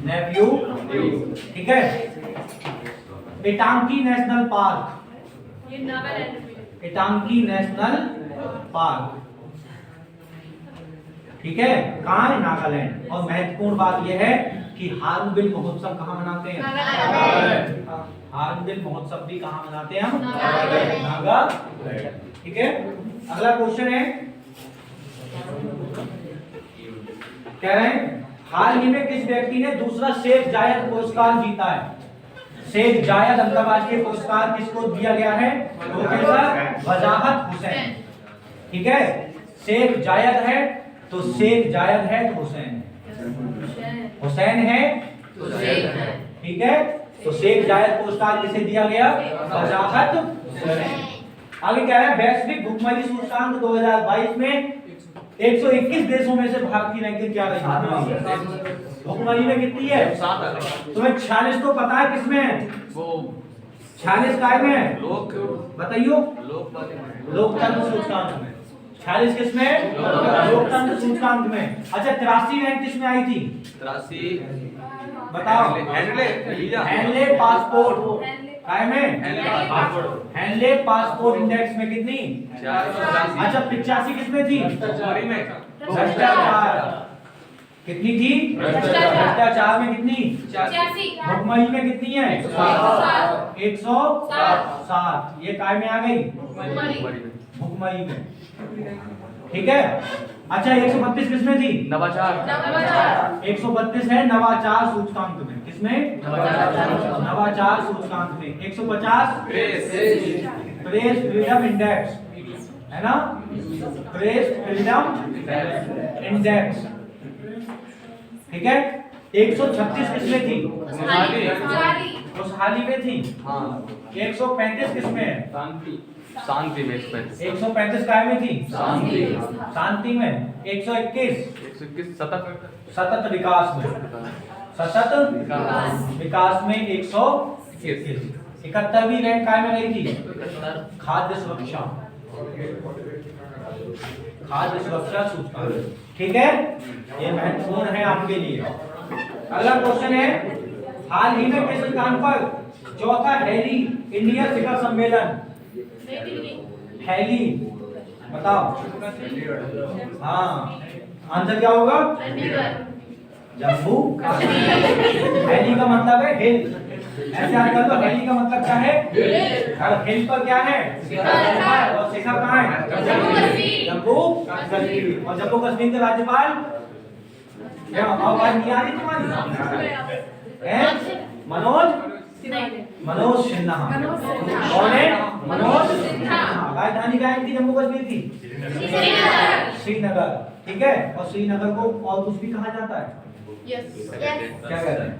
नेफ्यू रियू। ठीक है। इटांकी नेशनल पार्क। इटांकी नेशनल पार्क, ठीक है, कहाँ है? नागालैंड। और महत्वपूर्ण बात यह है कि हार्नबिल महोत्सव कहाँ मनाते हैं? हार्नबिल महोत्सव भी कहाँ मनाते हैं हम? नागालैंड। ठीक है। अगला क्वेश्चन है, कह रहे हैं हाल ही में किस व्यक्ति ने दूसरा शेख जायद पुरस्कार जीता है? शेख जायद अंतर्राष्ट्रीय पुरस्कार किसको दिया गया है? प्रोफेसर वजाहत हुसैन। ठीक है। शेख जायद है तो शेख जायद है तो हुसैन, हुसैन है तो शेख है। ठीक है। तो शेख जायद पुरस्कार किसे दिया गया? वजाहत हुसैन। आगे कह रहे हैं वैश्विक भुखमरी सूचकांक 2022 में 121 देशों में से भारत की रैंकिंग क्या रही? भुखमरी में कितनी है? तुम्हें 46 तो पता है किसमें है? 46 काय में? बताइयो। लोकतंत्र सूचकांक में। 46 किसमें? लोकतंत्र सूचकांक में। अच्छा, 83 रैंक किसमें आई थी? 83 बताओ। हैंडले पासपोर्ट काय में? हैंडले पासपोर्ट इंडेक्स में कितनी? 485। अच्छा, 85 किसमें थी? भुखमरी में। भ्रष्टाचार कितनी थी? भ्रष्टाचार में कितनी? 85। भुखमरी में कितनी है? 107। ये काय में आ गई? भुखमरी में। ठीक है। अच्छा, 132 किसमें थी? नवाचार। 132 है नवाचार सूचकांक में। किसमें? नवाचार सूचकांक में। 150 प्रेस फ्रीडम इंडेक्स, है ना? Press freedom index. ठीक है। 136 किसमें थी? खुशहाली में थी। 135 किसमें है? शांति में 135 135 काय में थी? शांति शांति में। 121 121 सतत सतत विकास में। सतत विकास में 121। 71वीं रैंक काय में गई थी? खाद्य सुरक्षा। खाद्य सुरक्षा सूचकांक। ठीक है, ये महत्वपूर्ण है आपके लिए। अगला क्वेश्चन है, हाल ही में किस स्थान पर चौथा हेली इंडिया शिखर सम्मेलन? हेली बताओ। हाँ, आंसर क्या होगा? जम्मू कश्मीर। हेली का मतलब है हिल। ऐसे याद कर लो, हेली का मतलब क्या है? और हिल पर क्या है? शिखर। और शिखर कहाँ है? जम्मू कश्मीर। और जम्मू कश्मीर के राज्यपाल क्या आवाज नहीं आ रही तुम्हारी? मनोज सिन्हा। कौन है? मनोज सिन्हा। राजधानी क्या थी जम्मू कश्मीर की? श्रीनगर। ठीक है, और श्रीनगर को और कुछ भी कहा जाता है? क्या कहते हैं?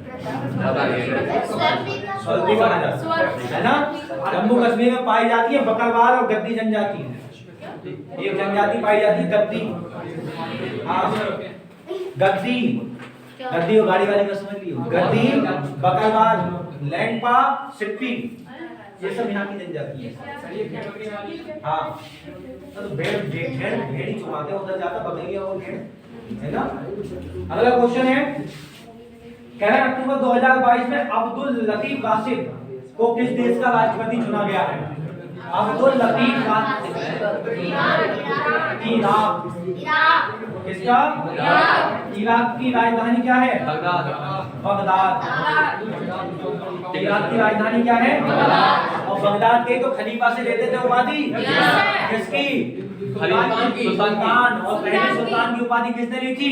स्वर्ग भी कहा जाता है ना। जम्मू कश्मीर में पाई जाती है बकरवाल और गद्दी जनजाति। एक जनजाति पाई जाती है गद्दी। हाँ, गद्दी। गद्दी और गाड़ी वाली का समझ लियो। गद्दी, बकरवाल, लैंडपा, सिप्पी, ये सब यहाँ की जनजाति है। हाँ, तो भेड़ ही चुमाते उधर जाता बकरी और भेड़, है ना। अगला क्वेश्चन है, कह रहे हैं अक्टूबर 2022 में अब्दुल लतीफ राशिद को किस देश का राष्ट्रपति चुना गया है? अब्दुल लतीफ राशिद। इराक। किसका? इराक की राजधानी क्या है? बगदाद। इराक की राजधानी क्या है? और बगदाद के तो खलीफा से लेते थे उपाधि। किसकी? सुल्तान। और पहले सुल्तान की उपाधि किसने ली थी?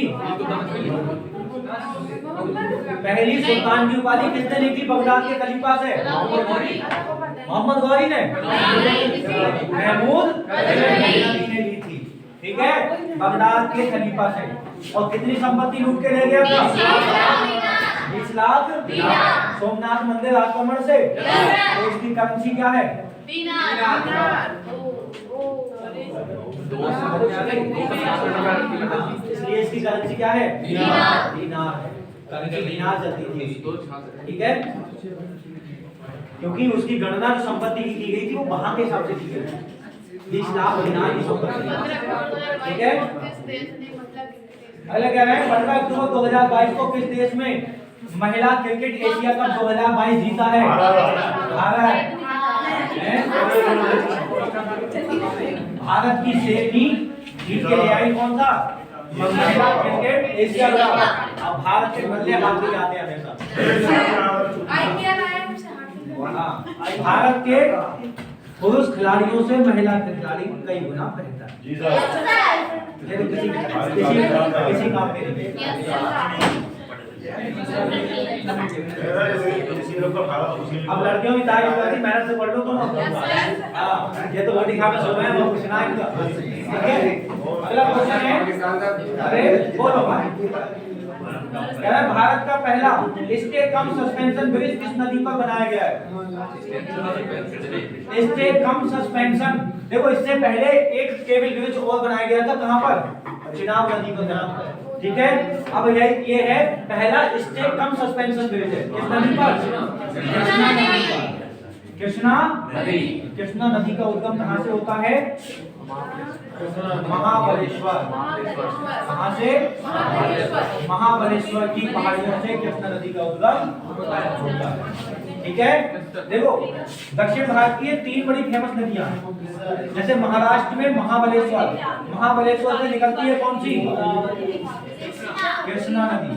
पहली सुल्तान की उपाधि किसने ली थी बगदाद के खलीफा से? मोहम्मद गौरी ने? महमूद गजनवी ने ली थी। ठीक है, बगदाद के खलीफा से। और कितनी संपत्ति लूट के ले गया था? 20 लाख। सोमनाथ मंदिर आक्रमण से। तो उसकी करेंसी क्या है? इसलिए इसकी करेंसी क्या है? दीनार है। करेंसी दीनार चलती थी। ठीक है, क्योंकि उसकी गणना जो संपत्ति की गई थी वो वहां के हिसाब से की गई थी। 20 लाख दीनार की संपत्ति। ठीक है, अगला कह रहे हैं 15 अक्टूबर 2022 को किस देश में महिला क्रिकेट एशिया कप 2022 जीता है? भारत। भारत की सेमी जीत के ले आई कौन था? महिला क्रिकेट एशिया कप। अब भारत के बदले हाथ भी आते हैं हमेशा। भारत के पुरुष खिलाड़ियों से महिला खिलाड़ी कई गुना बेहतर। जी सर। किसी काम के लिए। अब लड़कियों की तारीफ करती, मेहनत से पढ़ लो तुम। हाँ, ये तो रोटी खा के सो गए हैं, वो कुछ ना इनका। ठीक है, अगला क्वेश्चन है, अरे बोलो भाई। कह रहा है भारत का पहला स्टे कम सस्पेंशन ब्रिज किस नदी पर बनाया गया है? स्टे कम सस्पेंशन। देखो, इससे पहले एक केबल ब्रिज और बनाया गया था, कहां पर? चिनाब नदी पर। ठीक है, अब ये है पहला स्टे कम सस्पेंशन ब्रिज है। किस नदी पर? कृष्णा नदी पर। कृष्णा नदी। कृष्णा नदी का उद्गम कहां से होता है? महाबलेश्वर। कहां से? महाबलेश्वर की पहाड़ियों से कृष्णा नदी का उद्गम होता है। ठीक है, देखो दक्षिण भारत की 3 बड़ी फेमस नदियां हैं। जैसे महाराष्ट्र में महाबलेश्वर, महाबलेश्वर से निकलती है कौन सी? कृष्णा नदी।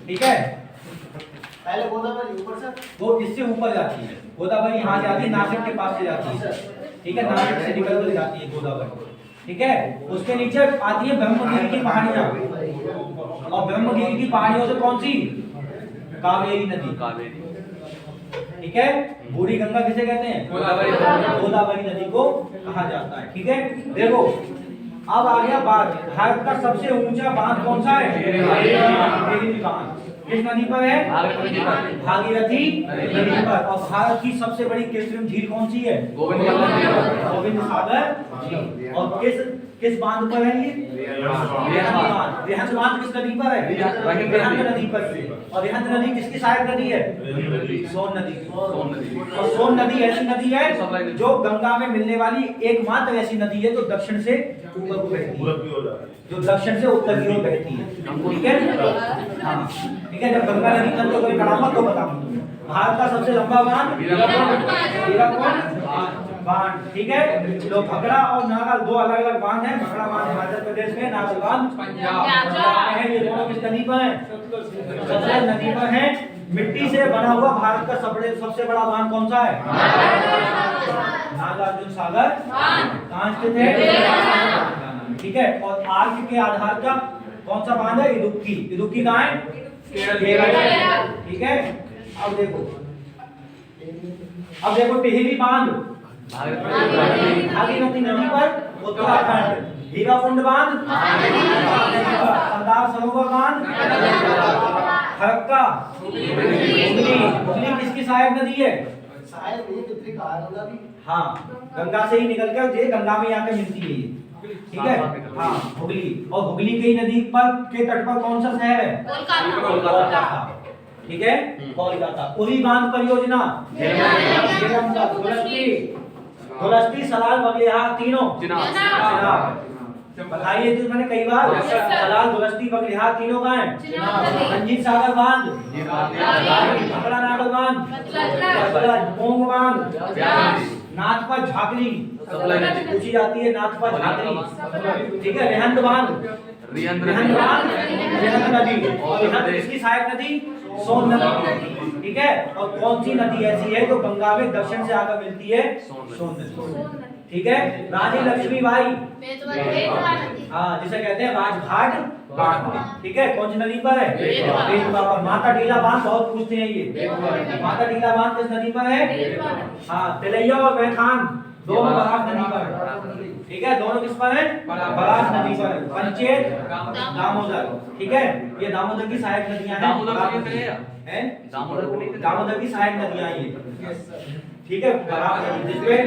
ठीक है, पहले गोदावरी ऊपर से, वो इससे ऊपर जाती है। गोदावरी यहाँ जाती है, नासिक के पास से जाती है। ठीक है, नासिक से निकल कर जाती है गोदावरी। ठीक है, उसके नीचे आती है ब्रह्मगिरी की पहाड़ियां। और ब्रह्मगिरी की पहाड़ियों से कौन सी? कावेरी नदी। कावेरी। ठीक है, बूढ़ी गंगा किसे कहते हैं? गोदावरी नदी को कहा जाता है। ठीक है, देखो अब आ गया बात, भारत का सबसे ऊंचा बांध कौन सा है? मेरी बांध। किस नदी पर है? भागीरथी नदी पर। भागीरथी नदी पर। और भारत की सबसे बड़ी कृत्रिम झील कौन सी है? गोविंद गोविंद सागर। और किस बांध पर है ये? रेहंद बांध। रेहंद बांध किस नदी पर है? रेहंद नदी पर। और रेहंद नदी किसकी सहायक नदी है? सोन नदी। और सोन नदी ऐसी नदी है जो गंगा में मिलने वाली एकमात्र ऐसी नदी है जो दक्षिण से ऊपर को बहती है, जो दक्षिण से उत्तर की ओर बहती है। ठीक है, हाँ ठीक है। जब गंगा नदी तक तो कोई कड़ापा तो बताऊं। भारत का सबसे लंबा बांध हीराकुंड बांध। ठीक है, तो भगड़ा और नागल दो अलग अलग बांध हैं। भगड़ा बांध हिमाचल प्रदेश में, नागल बांध पंजाब में है। ये दोनों किस नदी पर हैं? सतलज नदी पर हैं। मिट्टी से बना हुआ भारत का सबसे बड़ा बांध कौन सा है? नागार्जुन सागर। कहाँ स्थित है? ठीक है। और आर्क के आधार का कौन सा बांध है? इदुक्की। इदुक्की कहाँ है? केरल। ठीक है, अब देखो टिहरी बांध भागीरथी नदी पर उत्तराखंड। हीराकुंड बांध सरदार सरोवर बांध फरक्का। हुगली किसकी सहायक नदी है? शायद ये दूसरी कहावत भी। हाँ, गंगा से ही निकल कर ये गंगा में आकर मिलती है ये। ठीक है, हाँ हुगली। और हुगली की नदी पर के तट पर कौन सा शहर है? कोलकाता। ठीक है, कोलकाता। उरी बांध परियोजना दुलस्ती सलाल बगलिहार तीनों चिनाब। बताइए तो मैंने कई बार सलाल दुलस्ती बगलिहार तीनों कहाँ हैं? रंजीत सागर बांध, भगड़ा नागल बांध, पोंग बांध, नाथपा झाकली पूछी जाती है। नाथपा झाकली। ठीक है, रेहंद बांध रेहंद नदी। और इसकी सहायक नदी सोन नदी। ठीक है, और कौन सी नदी ऐसी है जो गंगा में दक्षिण से आकर मिलती है? सोन नदी। ठीक है, रानी लक्ष्मीबाई, हाँ जिसे कहते हैं राजघाट बांध। ठीक है, कौन सी नदी पर है? बेतवा पर। माता टीला बांध बहुत पूछते हैं ये। माता टीला बांध किस नदी पर है? हाँ, तिलैया और मैथान दोनों बराक नदी पर। ठीक है, दोनों किस पर है? बराक नदी पर। पंचेत दामोदर। ठीक है, ये दामोदर की सहायक नदियां हैं। दामोदर की सहायक नदियां ये। ठीक है, बराक नदी जिसमें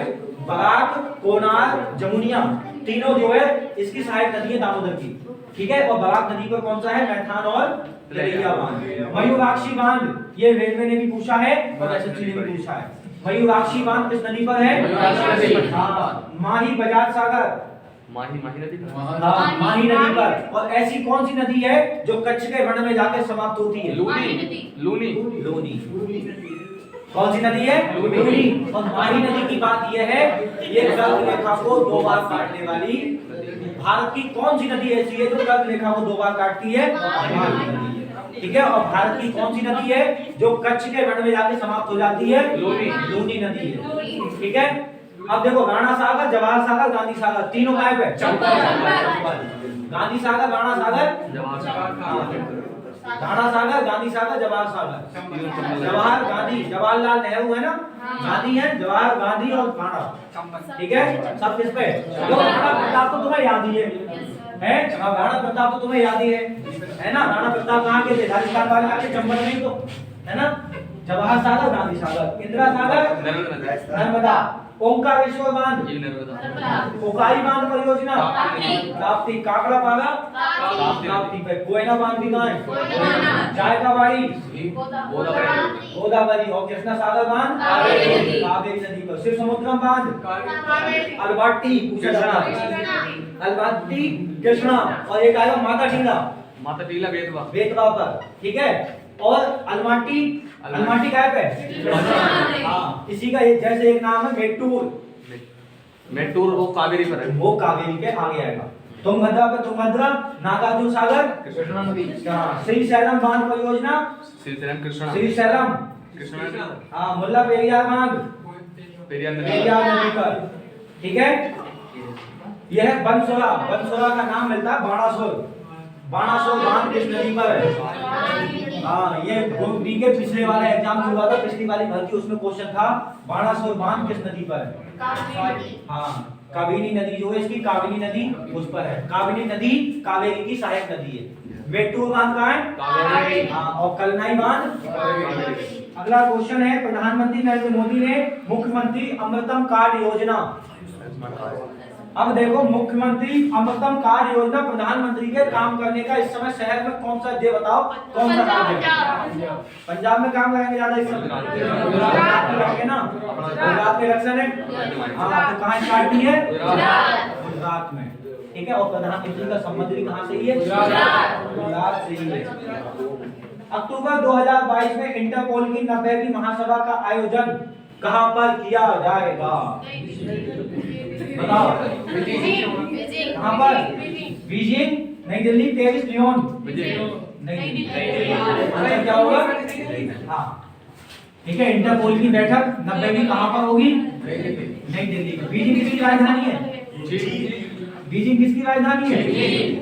बराक, कोनार, जमुनिया तीनों जो है इसकी सहायक नदी है दामोदर की। ठीक है, और बराक नदी पर कौन सा है? मैथान और तिलैया बांध। मयूराक्षी बांध ये रेलवे ने भी पूछा है और एसएससी ने भी पूछा है। मयूराक्षी बांध किस नदी पर है? हाँ, माही बजाज सागर। माही नदी पर। हाँ, माही नदी पर। और ऐसी कौन सी नदी है जो कच्छ के रण में जाकर समाप्त होती है? लूनी। कौन सी नदी है? लूनी। और माही नदी की बात यह है, ये कर्क रेखा को दो बार काटने वाली भारत की कौन सी नदी ऐसी है जो कर्क रेखा को दो बार काटती है? माही नदी। ठीक है, और भारत की कौन सी नदी है जो कच्छ के रण में जाके समाप्त हो जाती है? लूनी नदी है। ठीक है, अब देखो राणा सागर, जवाहर सागर, गांधी सागर तीनों गायब है। गांधी सागर, राणा सागर, राणा सागर, गांधी सागर, जवाहर सागर। जवाहर गांधी, जवाहरलाल नेहरू है ना, गांधी है, जवाहर गांधी और राणा। ठीक है, सब किस पे? राणा प्रताप तो तुम्हें याद ही है। राणा प्रताप तो तुम्हें याद ही है ना। राणा प्रताप कहाँ के थे? राजस्थान वाले आके चंबल में तो है ना। जवाहर सागर, गांधी सागर, इंदिरा सागर, नर्मदा, ओंकारेश्वर बांध, ओकाई बांध परियोजना, ताप्ती, काकड़ा पारा, ताप्ती पे, कोयना बांध भी कहाँ है? जायकाबाड़ी, गोदावरी। और कृष्णा सागर बांध कावेरी नदी पर। शिव समुद्रम बांध अलबाट्टी, पूछा जाता है अलबाट्टी कृष्णा। और एक आएगा माता टीला बेतवा पर। ठीक है, और अलमाटी गायब है। हाँ, इसी का जैसे एक नाम है मेट्टूर, वो कावेरी पर है, वो कावेरी के आगे आएगा। तुंगभद्रा पे तुंगभद्रा, नागार्जुन सागर, कृष्णा नदी, श्रीशैलम बांध परियोजना, श्रीशैलम, हाँ, मुल्ला पेरियार बांध पेरियार नदी पर। ठीक है, यह बनसोरा का नाम मिलता है बाणासुर बांध किस नदी पर है? हाँ, ये ग्रुप डी के पिछले वाले एग्जाम में हुआ था, पिछली वाली भर्ती, उसमें क्वेश्चन था बाणासुर बांध किस नदी पर है? हाँ, कावेरी नदी जो है इसकी कावेरी नदी उस पर है। कावेरी नदी कावेरी की सहायक नदी है। मेट्रो बांध कहाँ है? कावेरी। हाँ, और कलनाई बांध। अगला क्वेश्चन है, प्रधानमंत्री नरेंद्र मोदी ने मुख्यमंत्री अमृतम कार्ड योजना, अब देखो मुख्यमंत्री अमृतम कार्ड योजना प्रधानमंत्री के काम करने का इस समय शहर में कौन सा, ये बताओ कौन सा राज्य है? पंजाब में काम करेंगे ज्यादा इस समय, गुजरात में करेंगे ना, गुजरात में इलेक्शन है। हाँ, तो कहाँ स्टार्ट की है? गुजरात में, ठीक है। और प्रधानमंत्री का संबंधी कहाँ से ही है? गुजरात से ही है। अक्टूबर 2022 में इंटरपोल की 90वीं महासभा का आयोजन कहाँ पर किया जाएगा? बताओ। कहाँ पर? बीजिंग, नई दिल्ली, पेरिस, लियोन। नई दिल्ली। आंसर क्या होगा? हाँ, ठीक है। इंटरपोल की बैठक 90वीं कहाँ पर होगी? नई दिल्ली में। बीजिंग किसकी राजधानी है? बीजिंग किसकी राजधानी है?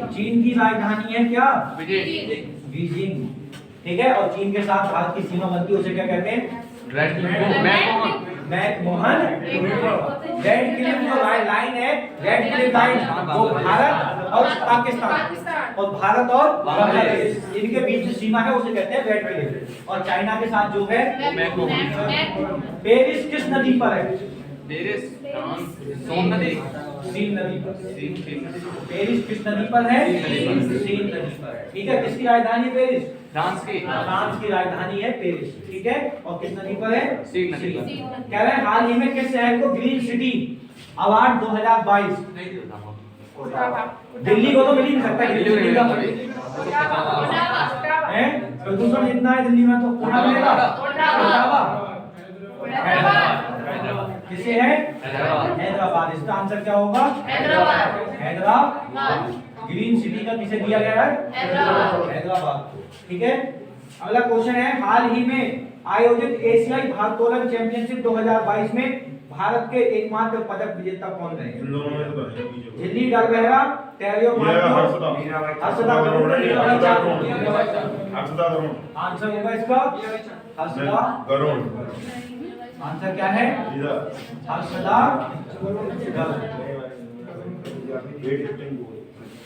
चीन की राजधानी है क्या? बीजिंग, ठीक है। और चीन के साथ भारत की सीमा बनती है, उसे क्या कहते हैं? मैकमोहन रेड क्लिफ जो लाइन है, रेड क्लिफ लाइन, वो भारत और पाकिस्तान और भारत और बांग्लादेश, इनके बीच जो सीमा है उसे कहते हैं रेड क्लिफ। और चाइना के साथ जो है पेरिस किस नदी पर है? सोन नदी, सीन नदी पर। पेरिस किस नदी पर है? सीन नदी पर, ठीक है। किसकी राजधानी है पेरिस? फ्रांस की। फ्रांस की राजधानी है पेरिस, ठीक है। और किस नदी पर है? सीन नदी पर। कह रहे हैं हाल ही में किस शहर को ग्रीन सिटी अवार्ड 2022? दिल्ली को तो मिल ही नहीं सकता, दिल्ली का है प्रदूषण इतना है दिल्ली में, तो कहाँ मिलेगा? किसे है? हैदराबाद। इसका आंसर क्या होगा? हैदराबाद। ग्रीन सिटी का किसे दिया गया है? हैदराबाद, ठीक है। अगला क्वेश्चन है, हाल ही में आयोजित एशियाई भारोत्तोलन चैंपियनशिप 2022 में भारत के एकमात्र पदक विजेता कौन रहे? झिल्ली डरबेहरा, टेरियो मार्टिनो, हर्षदा गरुड़। आंसर होगा इसका हर्षदा गरुड़। आंसर क्या है? हर्षदा गरुड़,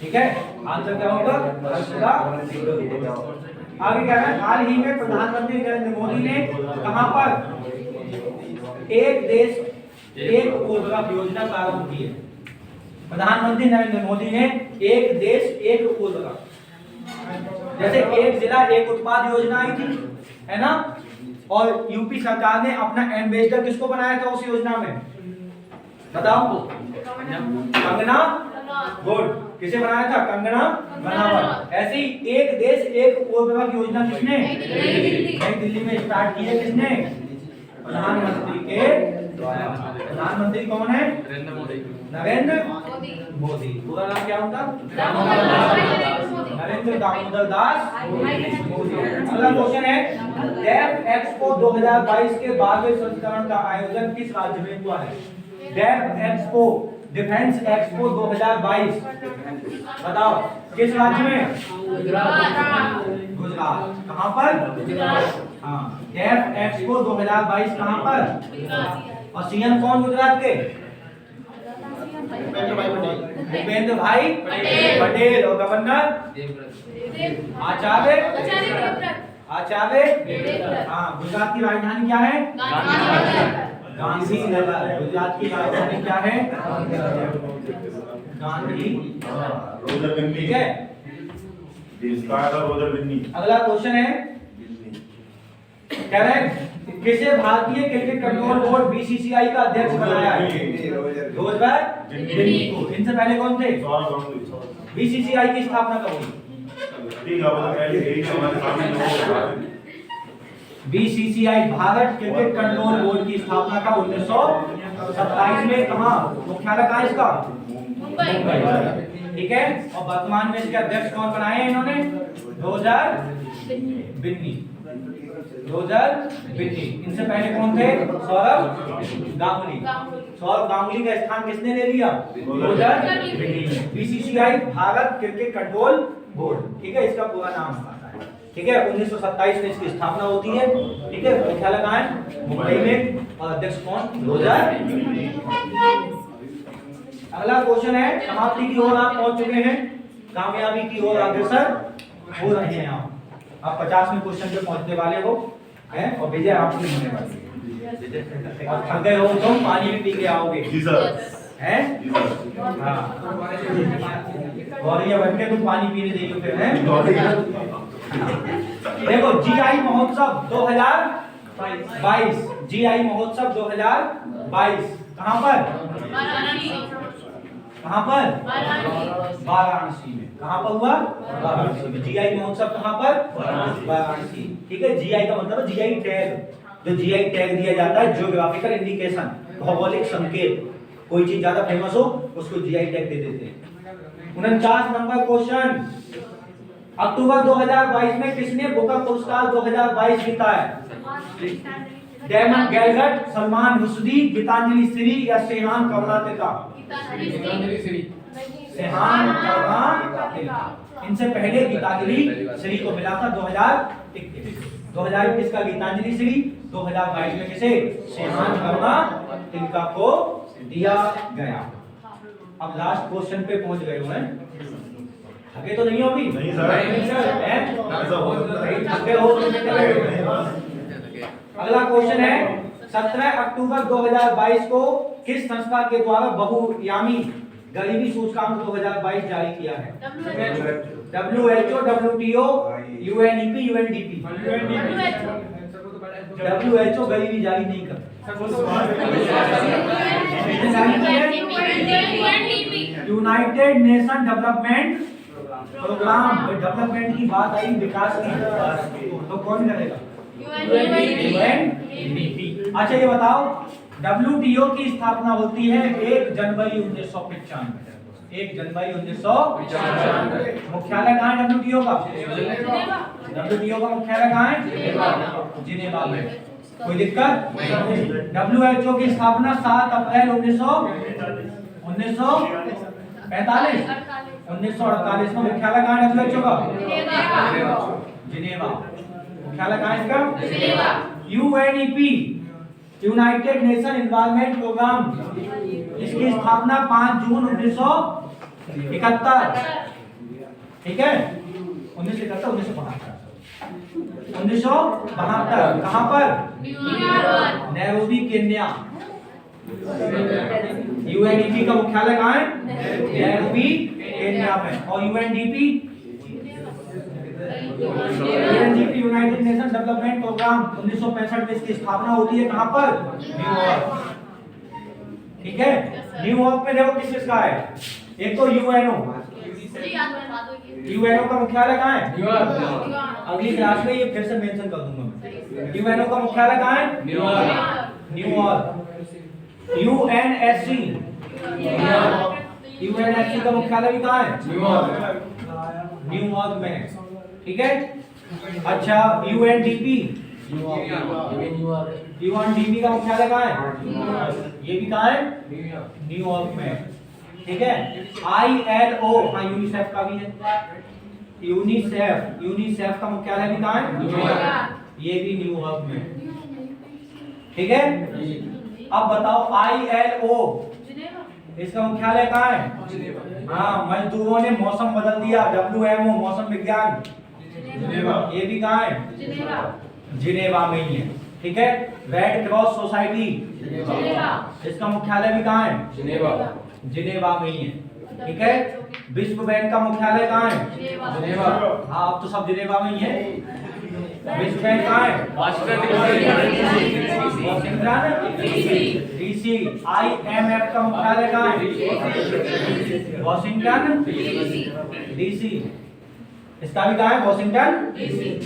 ठीक है। आंसर क्या होगा? हर्षदा गरुड़। आगे क्या है, हाल ही में प्रधानमंत्री नरेंद्र मोदी ने कहां पर एक देश एक उर्वरक योजना प्रारंभ की है? प्रधानमंत्री नरेंद्र मोदी ने एक देश एक उर्वरक, जैसे एक जिला एक उत्पाद योजना आई थी, है ना, और यूपी सरकार ने अपना एम्बेसडर किसको बनाया था उस योजना में? बताओ। कंगना गुड, किसे बनाया था? कंगना बनावट। ऐसे ही एक देश एक उर्वरक योजना किसने? नई दिल्ली में स्टार्ट की है। किसने? प्रधानमंत्री के द्वारा। प्रधानमंत्री कौन है? नरेंद्र मोदी। पूरा नाम क्या होता? नरेंद्र दामोदर दास मोदी। अगला क्वेश्चन है, डेफ एक्सपो 2022 के 12वें संस्करण का आयोजन किस राज्य में हुआ है? डेफ एक्सपो, डिफेंस एक्सपो 2022, बताओ किस राज्य में? गुजरात। कहां पर? हाँ, डेफ एक्सपो 2022 कहां पर? और सीएम कौन गुजरात के? भूपेंद्र भाई पटेल। और गवर्नर? आचार्य। हाँ, गुजरात की राजधानी क्या है? गांधीनगर। गुजरात की राजधानी क्या है? गांधीनगर, ठीक है। अगला क्वेश्चन है, कह रहे हैं किसे भारतीय क्रिकेट कंट्रोल बोर्ड बीसीसीआई का अध्यक्ष बनाया है? रोजगार बिन्नी को। इनसे पहले कौन थे? बीसीसीआई की स्थापना कब हुई? BCCI Bharat cricket control board की स्थापना का 1927 में। कहां मुख्यालय कहां इसका? मुंबई, ठीक है। और वर्तमान में इसके अध्यक्ष कौन बनाए हैं इन्होंने? रोजर बिन्नी। इनसे पहले कौन थे? सौरभ गांगुली। सौरभ गांगुली का स्थान किसने ले लिया? Roger Binny. BCCI Bharat cricket control board, ठीक है, इसका पूरा नाम आता है, ठीक है। 1927 में इसकी स्थापना होती है, ठीक है। मुख्यालय कहां है? मुंबई में। और अध्यक्ष कौन? रोजर। अगला क्वेश्चन है, समाप्ति की ओर आप पहुंच चुके हैं, कामयाबी की ओर अग्रसर हो रहे हैं आप। अब 50 में क्वेश्चन पे पहुंचने वाले हो हैं और विजय आपकी होने वाली है। और थक गए हो तो पानी भी पी के आओगे जी सर। हैं? जी सर। हाँ और ये बैठ के तुम पानी पीने देंगे फिर हैं? देखो जीआई महोत्सव 2022, जीआई महोत्सव 2022 कहाँ पर? कहाँ पर? वाराणसी में। कहाँ पर हुआ? वाराणसी में। जीआई महोत्सव कहाँ पर? वाराणसी। ठीक है, जीआई का मतलब जीआई टैग। जो जीआई टैग दिया जाता है, ज्योग्राफिकल इंडिकेशन, भौगोलिक संकेत, कोई चीज ज्यादा फेमस हो उसको जीआई टैग दे देते हैं। 49 नंबर क्वेश्चन, अक्टूबर 2022 में किसने बुकर पुरस्कार 2022 जीता है? डैमन गैलगट, सलमान रुश्दी, गीतांजलि श्री या सेहान करुणातिलका? सेहान करुणातिलका। इनसे पहले गीतांजलि श्री को मिला था 2021 का गीतांजलि श्री, 2022 में किसे? सेहान करुणातिलका को दिया गया। अब लास्ट क्वेश्चन पे पहुंच गए हैं। थके तो नहीं हो अभी? नहीं सर। थके हो? अगला क्वेश्चन है, 17 अक्टूबर 2022 को किस संस्था के द्वारा बहुआयामी गरीबी सूचकांक 2022 जारी किया है? WHO, WTO, UNEP, UNDP? WHO गरीबी जारी नहीं करता। United nation development programme. Development की बात आई, विकास की, तो कौन करेगा? UNDP। अच्छा ये बताओ, WTO की स्थापना होती है 1 जनवरी 1995। 1 जनवरी 1995। मुख्यालय कहाँ है WTO का? WTO का मुख्यालय कहाँ है? जिनेवा में। कोई दिक्कत? WHO की स्थापना 7 अप्रैल 1948 में। मुख्यालय कहाँ है WHO का? जिनेवा। मुख्यालय कहाँ है इसका? UNEP, united nation environment programme, इसकी स्थापना 5 जून 1971। ठीक है, 1971 1972। कहाँ पर? Nairobi, Kenya. UNEP का मुख्यालय कहाँ है? नैरोबी, केन्या में। और UNDP united nation development programme 1965 में इसकी स्थापना होती है कहाँ पर? न्यूयॉर्क। ठीक है, न्यूयॉर्क में देखो किस का है? एक तो यूएनओ का मुख्यालय कहाँ है? अगली क्लास में ये फिर से मेंशन कर दूंगा मैं। यूएनओ का मुख्यालय कहाँ है? न्यूयॉर्क। यूएनएससी का मुख्यालय भी कहाँ है? न्यूयॉर्क में। ठीक है, अच्छा UNDP का मुख्यालय कहाँ है? ये भी कहाँ है? न्यूयॉर्क में। ठीक है, ILO, हाँ यूनिसेफ का भी है। यूनिसेफ का मुख्यालय भी कहाँ है? ये भी न्यूयॉर्क में। ठीक है, अब बताओ ILO इसका मुख्यालय कहाँ है? हाँ, मजदूरों ने मौसम बदल दिया, WMO मौसम विज्ञान, ये भी कहाँ है? जिनेवा में ही है। ठीक है, रेड क्रॉस सोसाइटी, इसका मुख्यालय भी कहाँ है? जिनेवा में ही है। ठीक है, विश्व बैंक का मुख्यालय कहाँ है? हाँ, अब तो सब जिनेवा में ही है। विश्व बैंक कहाँ है? Washington DC। IMF का मुख्यालय कहाँ है? Washington DC। इसका भी कहाँ है? वॉशिंगटन।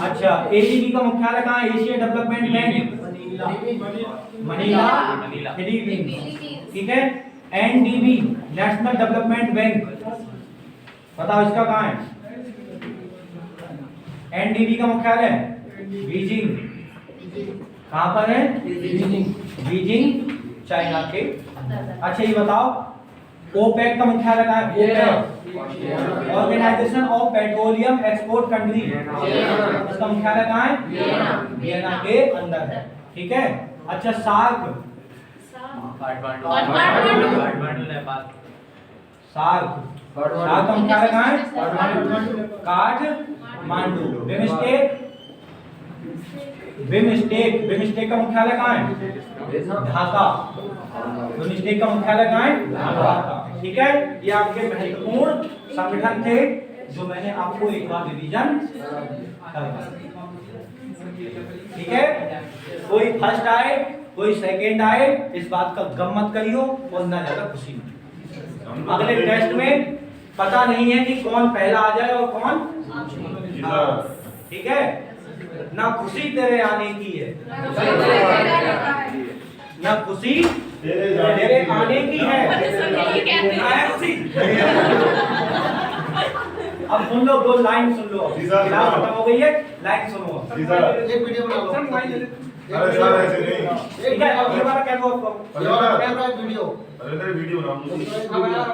अच्छा, ADB का मुख्यालय कहाँ है? Asia development bank, Manila, Philippines. ठीक है, NDB नेशनल डेवलपमेंट बैंक, बताओ इसका कहाँ है? NDB का मुख्यालय बीजिंग। कहाँ पर है? बीजिंग, चाइना के। अच्छा ये बताओ, OPEC का मुख्यालय कहाँ है? Organisation of petroleum export country, इसका मुख्यालय कहाँ है? वियना के अंदर है। ठीक है, अच्छा सार्क का मुख्यालय कहाँ है? Kathmandu. Mandu. BIMSTEC, BIMSTEC, BIMSTEC का मुख्यालय कहाँ है? ढाका। बिमस्टेक का मुख्यालय कहाँ है? ढाका। ठीक है, ये आपके महत्वपूर्ण संगठन थे जो मैंने आपको एक बार रिवीजन करवाया। ठीक है, कोई फर्स्ट आए कोई सेकंड आए इस बात का गम मत करियो और ना ज्यादा खुशी मत। अगले टेस्ट में पता नहीं है कि कौन पहला आ जाए और कौन। ठीक है, ना खुशी तेरे आने की है, ना खुशी तेरे आने की है। अब सुन लो, दो लाइन सुन लो, क्लास खत्म हो गई है, लाइन सुनो। एक वीडियो बना लो। अरे सर ऐसे नहीं। ठीक है, अब ये वाला क्या बोलते हो? Camera video. अरे वीडियो बनाओ।